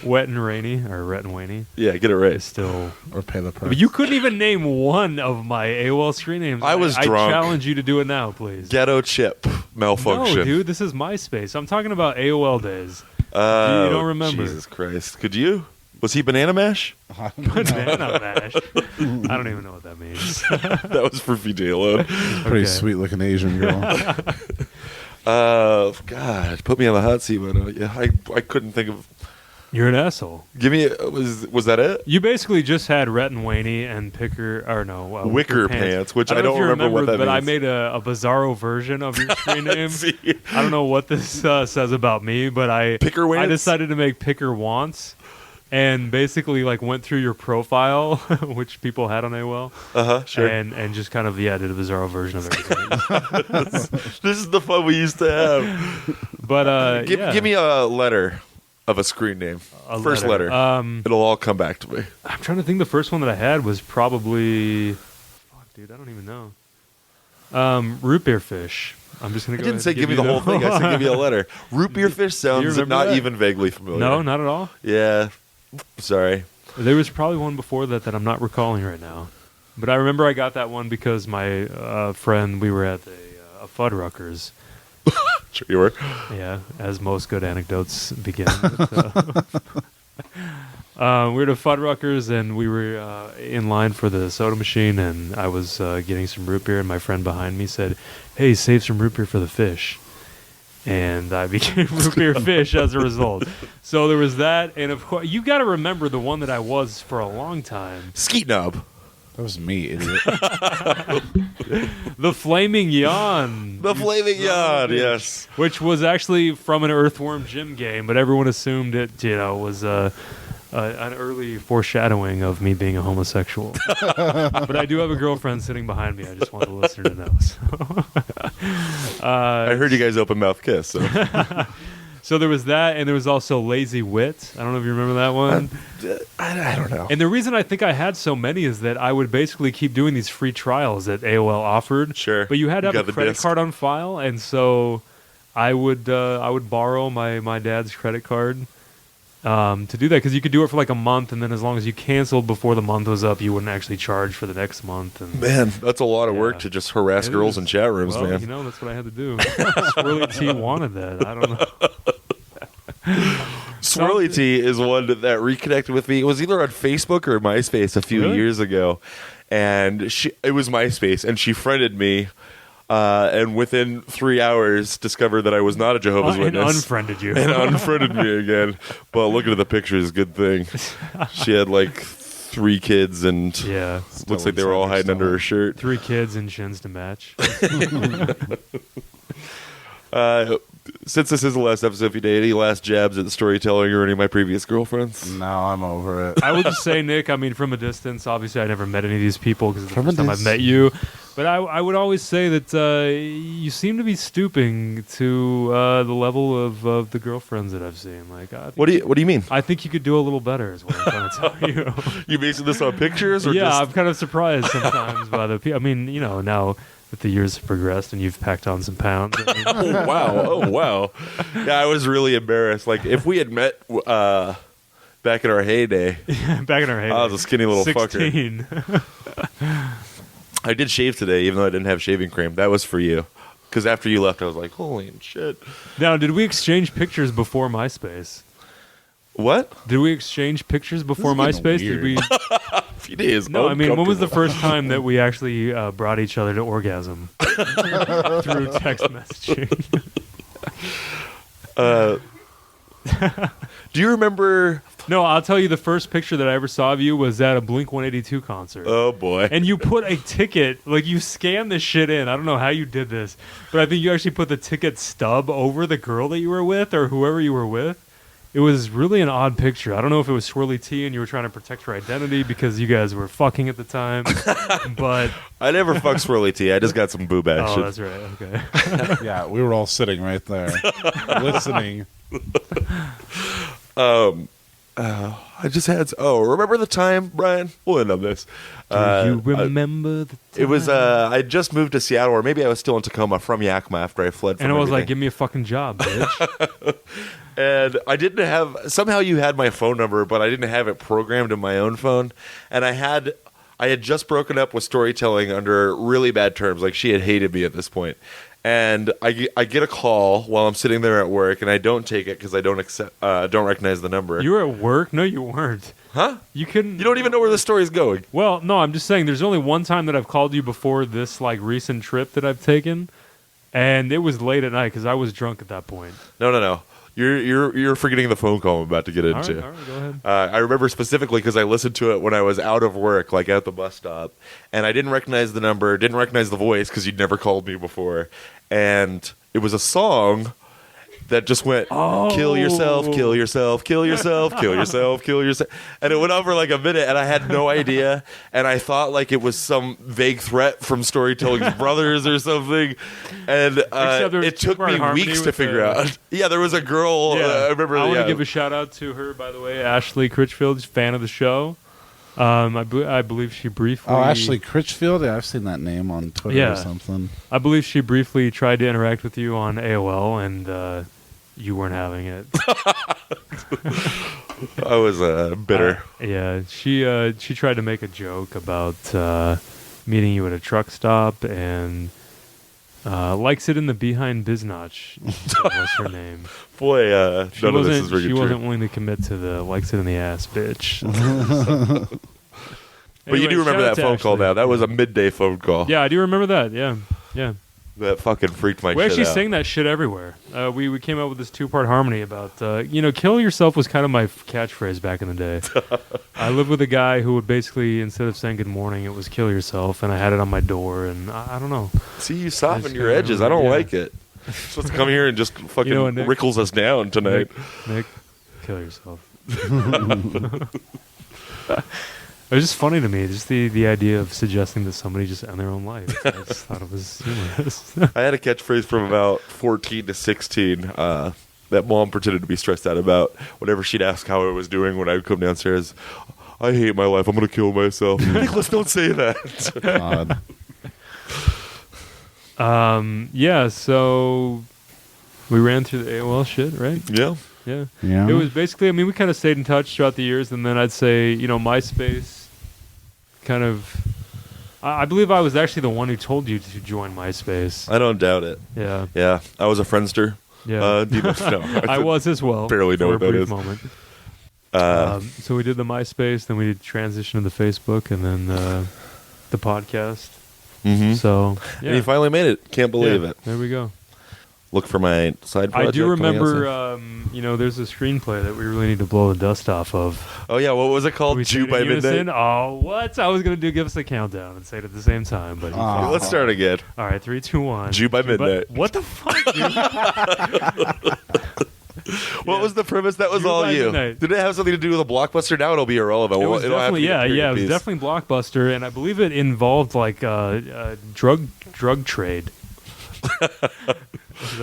Wet and Rainy, or Rhett and Waney, Yeah, get it is right. still. or pay the price. But you couldn't even name one of my AOL screen names. I was I drunk. challenge you to do it now, please. Ghetto chip malfunction. No, dude, this is MySpace. I'm talking about AOL days. Oh, You don't remember. Jesus Christ. Could you? Was he Banana Mash? Banana Mash. I don't even know what that means. That was for VJ alone. Pretty Okay. sweet looking Asian girl. God, put me on the hot seat. But, yeah, I couldn't think of... You're an asshole. Give me... Was that it? You basically just had Rhett and Waney and Picker, or no, Wicker Pants, which I know don't if you remember what that but I means. made a bizarro version of your screen name. See? I don't know what this says about me, but I Picker Wants? I decided to make Picker Wants. and basically like went through your profile, which people had on AOL. Sure. And just kind of did a Bizarro version of everything. This is the fun we used to have. But Give me a letter of a screen name. First letter. It'll all come back to me. I'm trying to think. The first one that I had was probably, fuck, dude, I don't even know. Root beer fish. I'm just gonna. I didn't say give me the whole thing. I said give me a letter. Root beer fish sounds remember not that? even vaguely familiar. No, not at all. Yeah. Sorry. There was probably one before that I'm not recalling right now. But I remember I got that one because my friend, we were at a Fuddruckers. Sure you were. Yeah, as most good anecdotes begin. We were at a Fuddruckers, and we were in line for the soda machine, and I was getting some root beer, and my friend behind me said, "Hey, save some root beer for the fish." And I became root beer fish as a result. So there was that, and of course, you got to remember the one that I was for a long time. Skeet knob. That was me, idiot. The Flaming Yawn. The flaming yawn. Yes. Which was actually from an Earthworm Jim game, but everyone assumed it, was an early foreshadowing of me being a homosexual. But I do have a girlfriend sitting behind me. I just want the listener to know. So. I heard you guys open mouth kiss. So. So there was that, and there was also Lazy Wit. I don't know if you remember that one. I don't know. And the reason I think I had so many is that I would basically keep doing these free trials that AOL offered. Sure. But you had to You have got a the credit disc. card on file, and so I would borrow my dad's credit card to do that, because you could do it for like a month, and then as long as you canceled before the month was up, you wouldn't actually charge for the next month. And Man, that's a lot of work Yeah. to just harass It girls is. in chat rooms, well, man. that's what I had to do. Swirly T wanted that. I don't know. Swirly T is one that reconnected with me. It was either on Facebook or MySpace a few Really? years ago, and it was MySpace, and she friended me, and within 3 hours discovered that I was not a Jehovah's And Witness. unfriended you. And unfriended me again. But looking at the pictures, good thing. She had like 3 kids, and Yeah. looks like they were all inside hiding your under her shirt. 3 kids and shins to match. Since this is the last episode, if you did any last jabs at the storytelling or any of my previous girlfriends? No, I'm over it. I will just say, Nick, I mean, from a distance, obviously I never met any of these people because it's the From a first time I've distance. met you. But I would always say that you seem to be stooping to the level of the girlfriends that I've seen. Like, I think What do you mean? I think you could do a little better, is what I'm trying to tell you. You basing this on pictures or Yeah, just I'm kind of surprised sometimes by the people. I mean, now that the years have progressed and you've packed on some pounds. I mean, Oh wow. Yeah, I was really embarrassed. Like if we had met back in our heyday, back in our heyday. I was a skinny little fucker. 16. I did shave today, even though I didn't have shaving cream. That was for you. Because after you left, I was like, holy shit. Now, did we exchange pictures before MySpace? What? Did we exchange pictures before This is MySpace? getting Did we? It is. No, I mean, when was the uncomfortable. first time that we actually brought each other to orgasm through text messaging? Do you remember? No, I'll tell you. The first picture that I ever saw of you was at a Blink 182 concert. Oh boy. And you put a ticket, like you scanned this shit in. I don't know how you did this, but I think you actually put the ticket stub over the girl that you were with or whoever you were with. It was really an odd picture. I don't know if it was Swirly T and you were trying to protect her identity because you guys were fucking at the time, but I never fucked Swirly T. I just got some boob oh, action. that's right. Okay. Yeah, we were all sitting right there, listening. I just had. Remember the time, Brian? We'll end on this. Do you remember the time? It was. I just moved to Seattle, or maybe I was still in Tacoma from Yakima after I fled. From And I was like, everything. give me a fucking job, bitch. And I didn't have. Somehow you had my phone number, but I didn't have it programmed in my own phone. And I had just broken up with Storytelling under really bad terms. Like she had hated me at this point. And I get a call while I'm sitting there at work, and I don't take it because I don't recognize the number. You were at work? No, you weren't. Huh? You couldn't. You don't even know where the story's going. Well, no, I'm just saying there's only one time that I've called you before this like recent trip that I've taken, and it was late at night because I was drunk at that point. No. You're forgetting the phone call I'm about to get All into. right, go ahead. I remember specifically because I listened to it when I was out of work, like at the bus stop, and I didn't recognize the number, didn't recognize the voice because you'd never called me before, and it was a song that just went, kill yourself, kill yourself, kill yourself, kill yourself, kill yourself. And it went on for like a minute, and I had no idea. And I thought like it was some vague threat from Storytelling's Brothers or something. And it took me weeks to figure out. Yeah, there was a girl. I remember. I want to give a shout out to her, by the way, Ashley Critchfield, fan of the show. I believe she briefly. Oh, Ashley Critchfield. Yeah, I've seen that name on Twitter or something. I believe she briefly tried to interact with you on AOL, and you weren't having it. I was bitter. She tried to make a joke about meeting you at a truck stop, and likes it in the behind biznatch. What's her name? Boy, none of this is really She true. wasn't willing to commit to the likes it in the ass, bitch. But you do remember that phone call now. That was a midday phone call. Yeah, I do remember that. Yeah. That fucking freaked my shit out. We actually sang that shit everywhere. We came up with this 2-part harmony about, kill yourself was kind of my catchphrase back in the day. I lived with a guy who would basically, instead of saying good morning, it was kill yourself, and I had it on my door, and I don't know. See, you soften your edges. I don't like it. You're supposed to come here and just fucking Rickles us down tonight. Nick, kill yourself. It was just funny to me, just the idea of suggesting that somebody just end their own life. I just thought it was humorous. I had a catchphrase from about 14 to 16 that Mom pretended to be stressed out about whenever she'd ask how I was doing when I would come downstairs. I hate my life. I'm going to kill myself. Nicholas, don't say that. God. So we ran through the AOL shit, right? Yeah. It was basically, we kind of stayed in touch throughout the years, and then I'd say, MySpace kind of, I believe I was actually the one who told you to join MySpace. I don't doubt it. Yeah. Yeah. I was a friendster. Yeah. No, I was as well. Barely know for what a that brief is. Moment. So we did the MySpace, then we did transition to the Facebook, and then the podcast. Mm-hmm. So, yeah. And you finally made it. Can't believe it. There we go. Look for my side project. I do coming out remember, soon. there's a screenplay that we really need to blow the dust off of. Oh, yeah. What was it called? We Jew say it by in unison? Midnight? Oh, what? I was going to give us a countdown and say it at the same time. But Let's start again. all right, 3, 2, 1. Jew by Midnight. What the fuck, dude? What was the premise? That was Jew all by you. Midnight. Did it have something to do with a Blockbuster? Now it'll be irrelevant. It was It'll have to definitely, be a period it was piece. definitely Blockbuster, and I believe it involved like drug trade.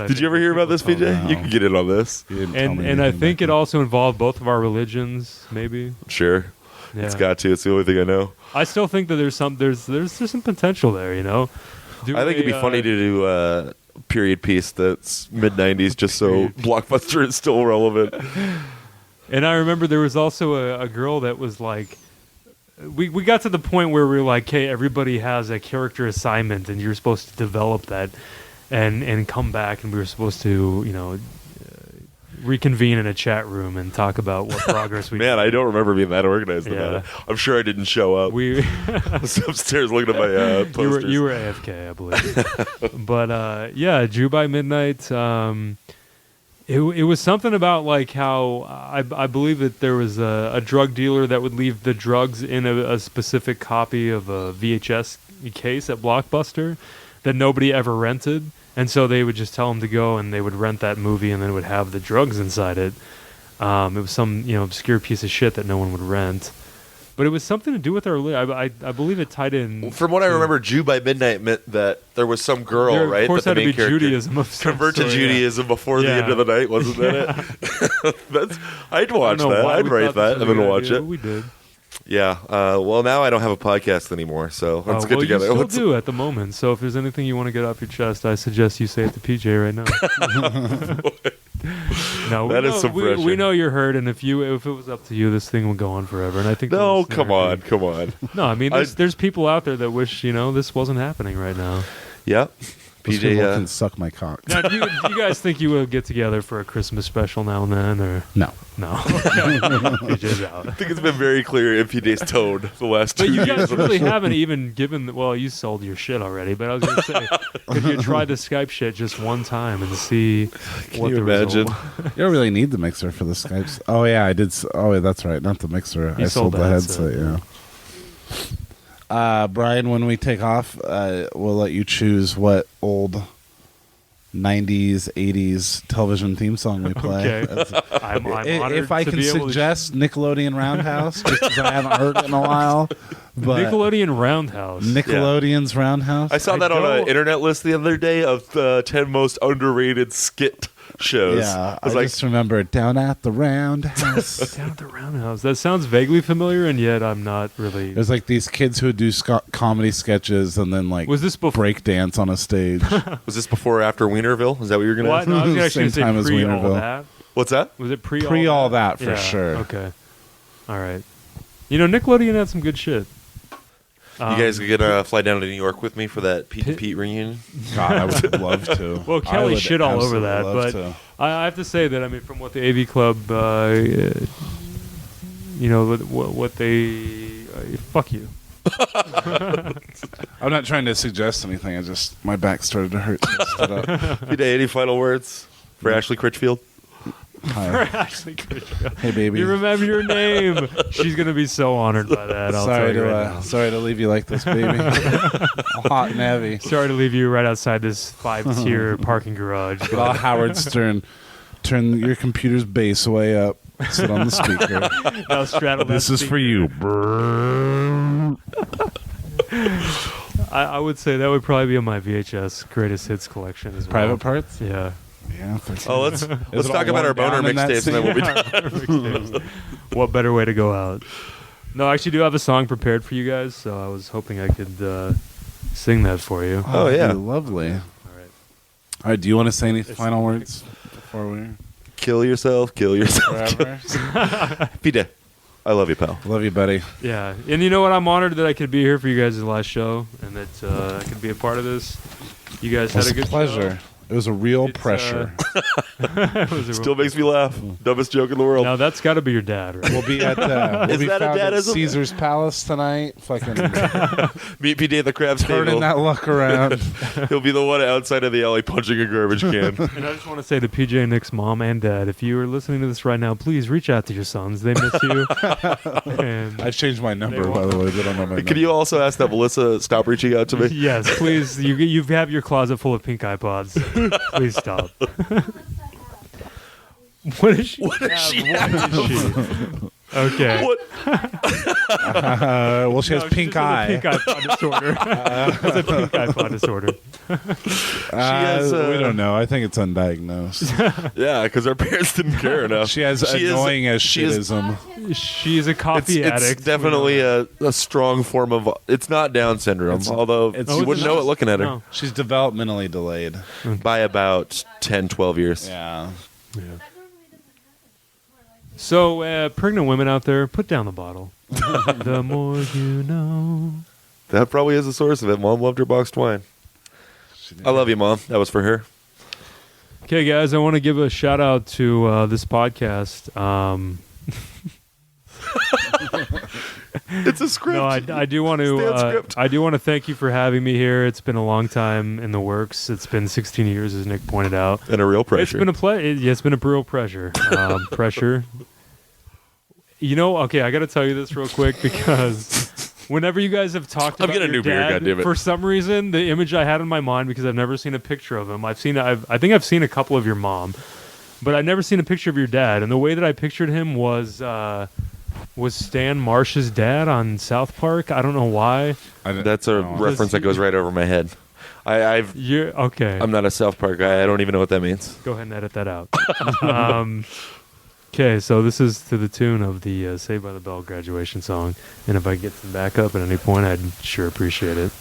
Did you ever hear about this, PJ? No. You can get in on this. And I think it also involved both of our religions, maybe. Sure. Yeah. It's got to. It's the only thing I know. I still think that there's some potential there, I think it'd be funny to do a period piece that's mid-90s just so Blockbuster is still relevant. And I remember there was also a girl that was like, we got to the point where we were like, hey, everybody has a character assignment, and you're supposed to develop that and come back, and we were supposed to, reconvene in a chat room and talk about what progress we Man, made. I don't remember being that organized about Yeah. it. I'm sure I didn't show up. We I was upstairs looking at my posters. you were AFK, I believe. But Jew by Midnight. It was something about like how I believe that there was a drug dealer that would leave the drugs in a specific copy of a VHS case at Blockbuster that nobody ever rented, and so they would just tell them to go and they would rent that movie and then it would have the drugs inside it. It was some obscure piece of shit that no one would rent. But it was something to do with our. I believe it tied in. From what I remember, Jew by Midnight meant that there was some girl, There, right? Of course, that the had to main be character Judaism. Of some convert to sort, yeah. Judaism before the Yeah. end of the night, wasn't that it? I'd watch I don't know that. why I'd we write thought this that was and a then good watch idea, it. but we did. Yeah. Well, now I don't have a podcast anymore, so let's get together. You still do at the moment. So if there's anything you want to get off your chest, I suggest you say it to PJ right now. No, That is some pressure. we know you're hurt, and if it was up to you, this thing would go on forever. And I think No, the listener come on, agreed. come on. No, I mean there's people out there that wish this wasn't happening right now. Yep. Those PJ, people can suck my cock. Now, do you guys think you will get together for a Christmas special now and then, or No. no? PJ's out. I think it's been very clear in PJ's tone the last 2 But you years. guys really haven't even given. Well, you sold your shit already. But I was gonna say, could you try the Skype shit just one time and see what you the imagine? result? You don't really need the mixer for the Skypes. Oh, yeah, I did. Oh, yeah, that's right. Not the mixer. You I sold sold the the headset, headset. yeah. Brian, when we take off, we'll let you choose what old '90s, '80s television theme song we play. Okay. I'm honored If I to can be able to suggest Nickelodeon Roundhouse, just because I haven't heard it in a while. But Nickelodeon Roundhouse. Nickelodeon's Roundhouse. I saw that on an internet list the other day of the 10 most underrated skit shows. Yeah, I was I like, just remember Down at the Roundhouse. Down at the Roundhouse. That sounds vaguely familiar, and yet I'm not really. There's like these kids who would do comedy sketches and then like Was this before? break dance on a stage. was this before or after Wienerville? Is that what you're going to What? ask? No, I was actually Same going time to as say pre all Wienerville. that. What's that? Was it pre Pre all that for Yeah, sure. Okay. All right. You know, Nickelodeon had some good shit. You guys going to fly down to New York with me for that Pete and Pete reunion? God, I would love to. Well, I Kelly would shit all over absolutely that, love but to. I have to say that, I mean, from what the AV Club, you know, what they. Fuck you. I'm not trying to suggest anything. I just my back started to hurt. So I stood up. Today, any final words for Ashley Critchfield? Hi. Ashley Critchfield. Hey, baby. You remember your name. She's going to be so honored by that. I'll Sorry tell you to right now. sorry to leave you like this, baby. Hot and heavy. Sorry to leave you right outside this 5-tier parking garage. Get all Howard Stern. Turn your computer's bass way up. Sit on the speaker. I'll straddle that This is speaker. for you. I would say that would probably be on my VHS greatest hits collection as well. Private parts? Yeah. Yeah. Oh, let's it talk all about our worn boner down in that mixtapes and then we'll be done. Mixtapes. What better way to go out? No, I actually do have a song prepared for you guys, so I was hoping I could sing that for you. Oh, yeah. Lovely. All right. All right. Do you want to say any final words before we Kill yourself. forever? Pete, I love you, pal. Love you, buddy. Yeah, and you know what? I'm honored that I could be here for you guys' last show, and that I could be a part of this. You guys It was had a a good pleasure. show. It was a real It's, pressure. It was a Still real- makes me laugh. Dumbest joke in the world. Now that's got to be your dad, right? We'll be at we'll Is be that a found at dadism? Caesar's Palace tonight. Fucking Meet Pete at the crab turning table. that luck around. He'll be the one outside of the alley punching a garbage can. And I just want to say to PJ Nick's mom and dad, if you are listening to this right now, please reach out to your sons. They miss you. And I've changed my number, They by the way. They don't know my number. Can you also ask that Melissa stop reaching out to me? yes, please. You have your closet full of pink iPods. Please stop. What is she? What does she What is she? Okay. What? Well, she has No, she pink just has a eye. Pink iPod disorder. Has a pink iPod disorder. has, we don't know. I think it's undiagnosed. Yeah, because our parents didn't care enough. She has annoying as she is- shitism. She is a coffee It's addict. definitely a strong form of. It's not Down syndrome, although it's- you Oh, wouldn't it's know not? it looking at her. No. She's developmentally delayed. By about 10, 12 years. Yeah. Yeah. So, pregnant women out there, put down the bottle. The more you know. That probably is the source of it. Mom loved her boxed wine. I love you, Mom. That was for her. Okay, guys, I want to give a shout out to this podcast. It's a script. No, I do want Stand to. script. I do want to thank you for having me here. It's been a long time in the works. It's been 16 years, as Nick pointed out. And a real It's pressure. been a it's been a real pressure. Pressure. You know, okay, I got to tell you this real quick because whenever you guys have talked I'm about getting a your new beer, dad, goddammit. for some reason, the image I had in my mind, because I've never seen a picture of him. I think I've seen a couple of your mom, but I've never seen a picture of your dad. And the way that I pictured him was Stan Marsh's dad on South Park. I don't know why. That's a reference that goes right over my head. You're okay. I'm not a South Park guy. I don't even know what that means. Go ahead and edit that out. Okay, so this is to the tune of the Saved by the Bell graduation song. And if I get some backup at any point, I'd sure appreciate it.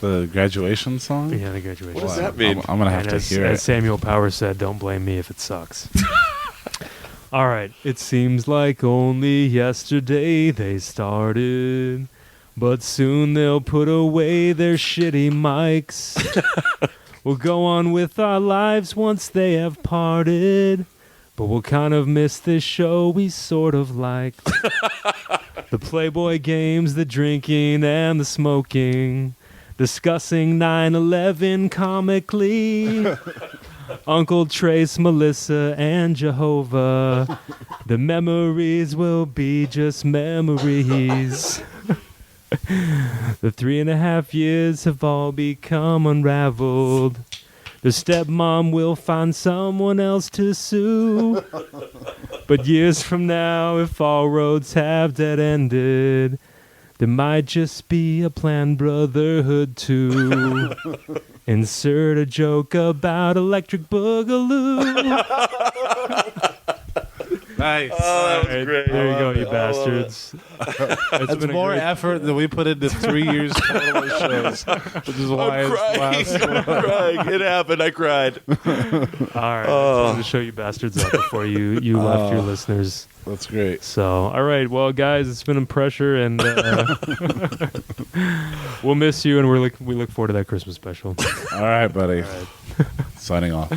The graduation song? Yeah, the graduation What does song. that mean? I'm going to have And to as, hear as it. Samuel Powers said, don't blame me if it sucks. All right. It seems like only yesterday they started, but soon they'll put away their shitty mics. We'll go on with our lives once they have parted, but we'll kind of miss this show we sort of liked. The Playboy games, the drinking, and the smoking. Discussing 9/11 comically. Uncle Trace, Melissa, and Jehovah. The memories will be just memories. The 3.5 years have all become unraveled. The stepmom will find someone else to sue. But years from now, if all roads have dead-ended, there might just be a Planned Brotherhood 2. Insert a joke about Electric Boogaloo. Nice. Oh, that was great. There you go, you I love it. bastards. That's more effort than we put into 3 years total of shows, which is why I'm it's crying. last. I'm crying. It happened. I cried. All right, I just wanted to show you bastards up before you left your listeners. That's great. So, all right, well, guys, it's been a pressure, and we'll miss you, and we look forward to that Christmas special. All right, buddy. Signing off.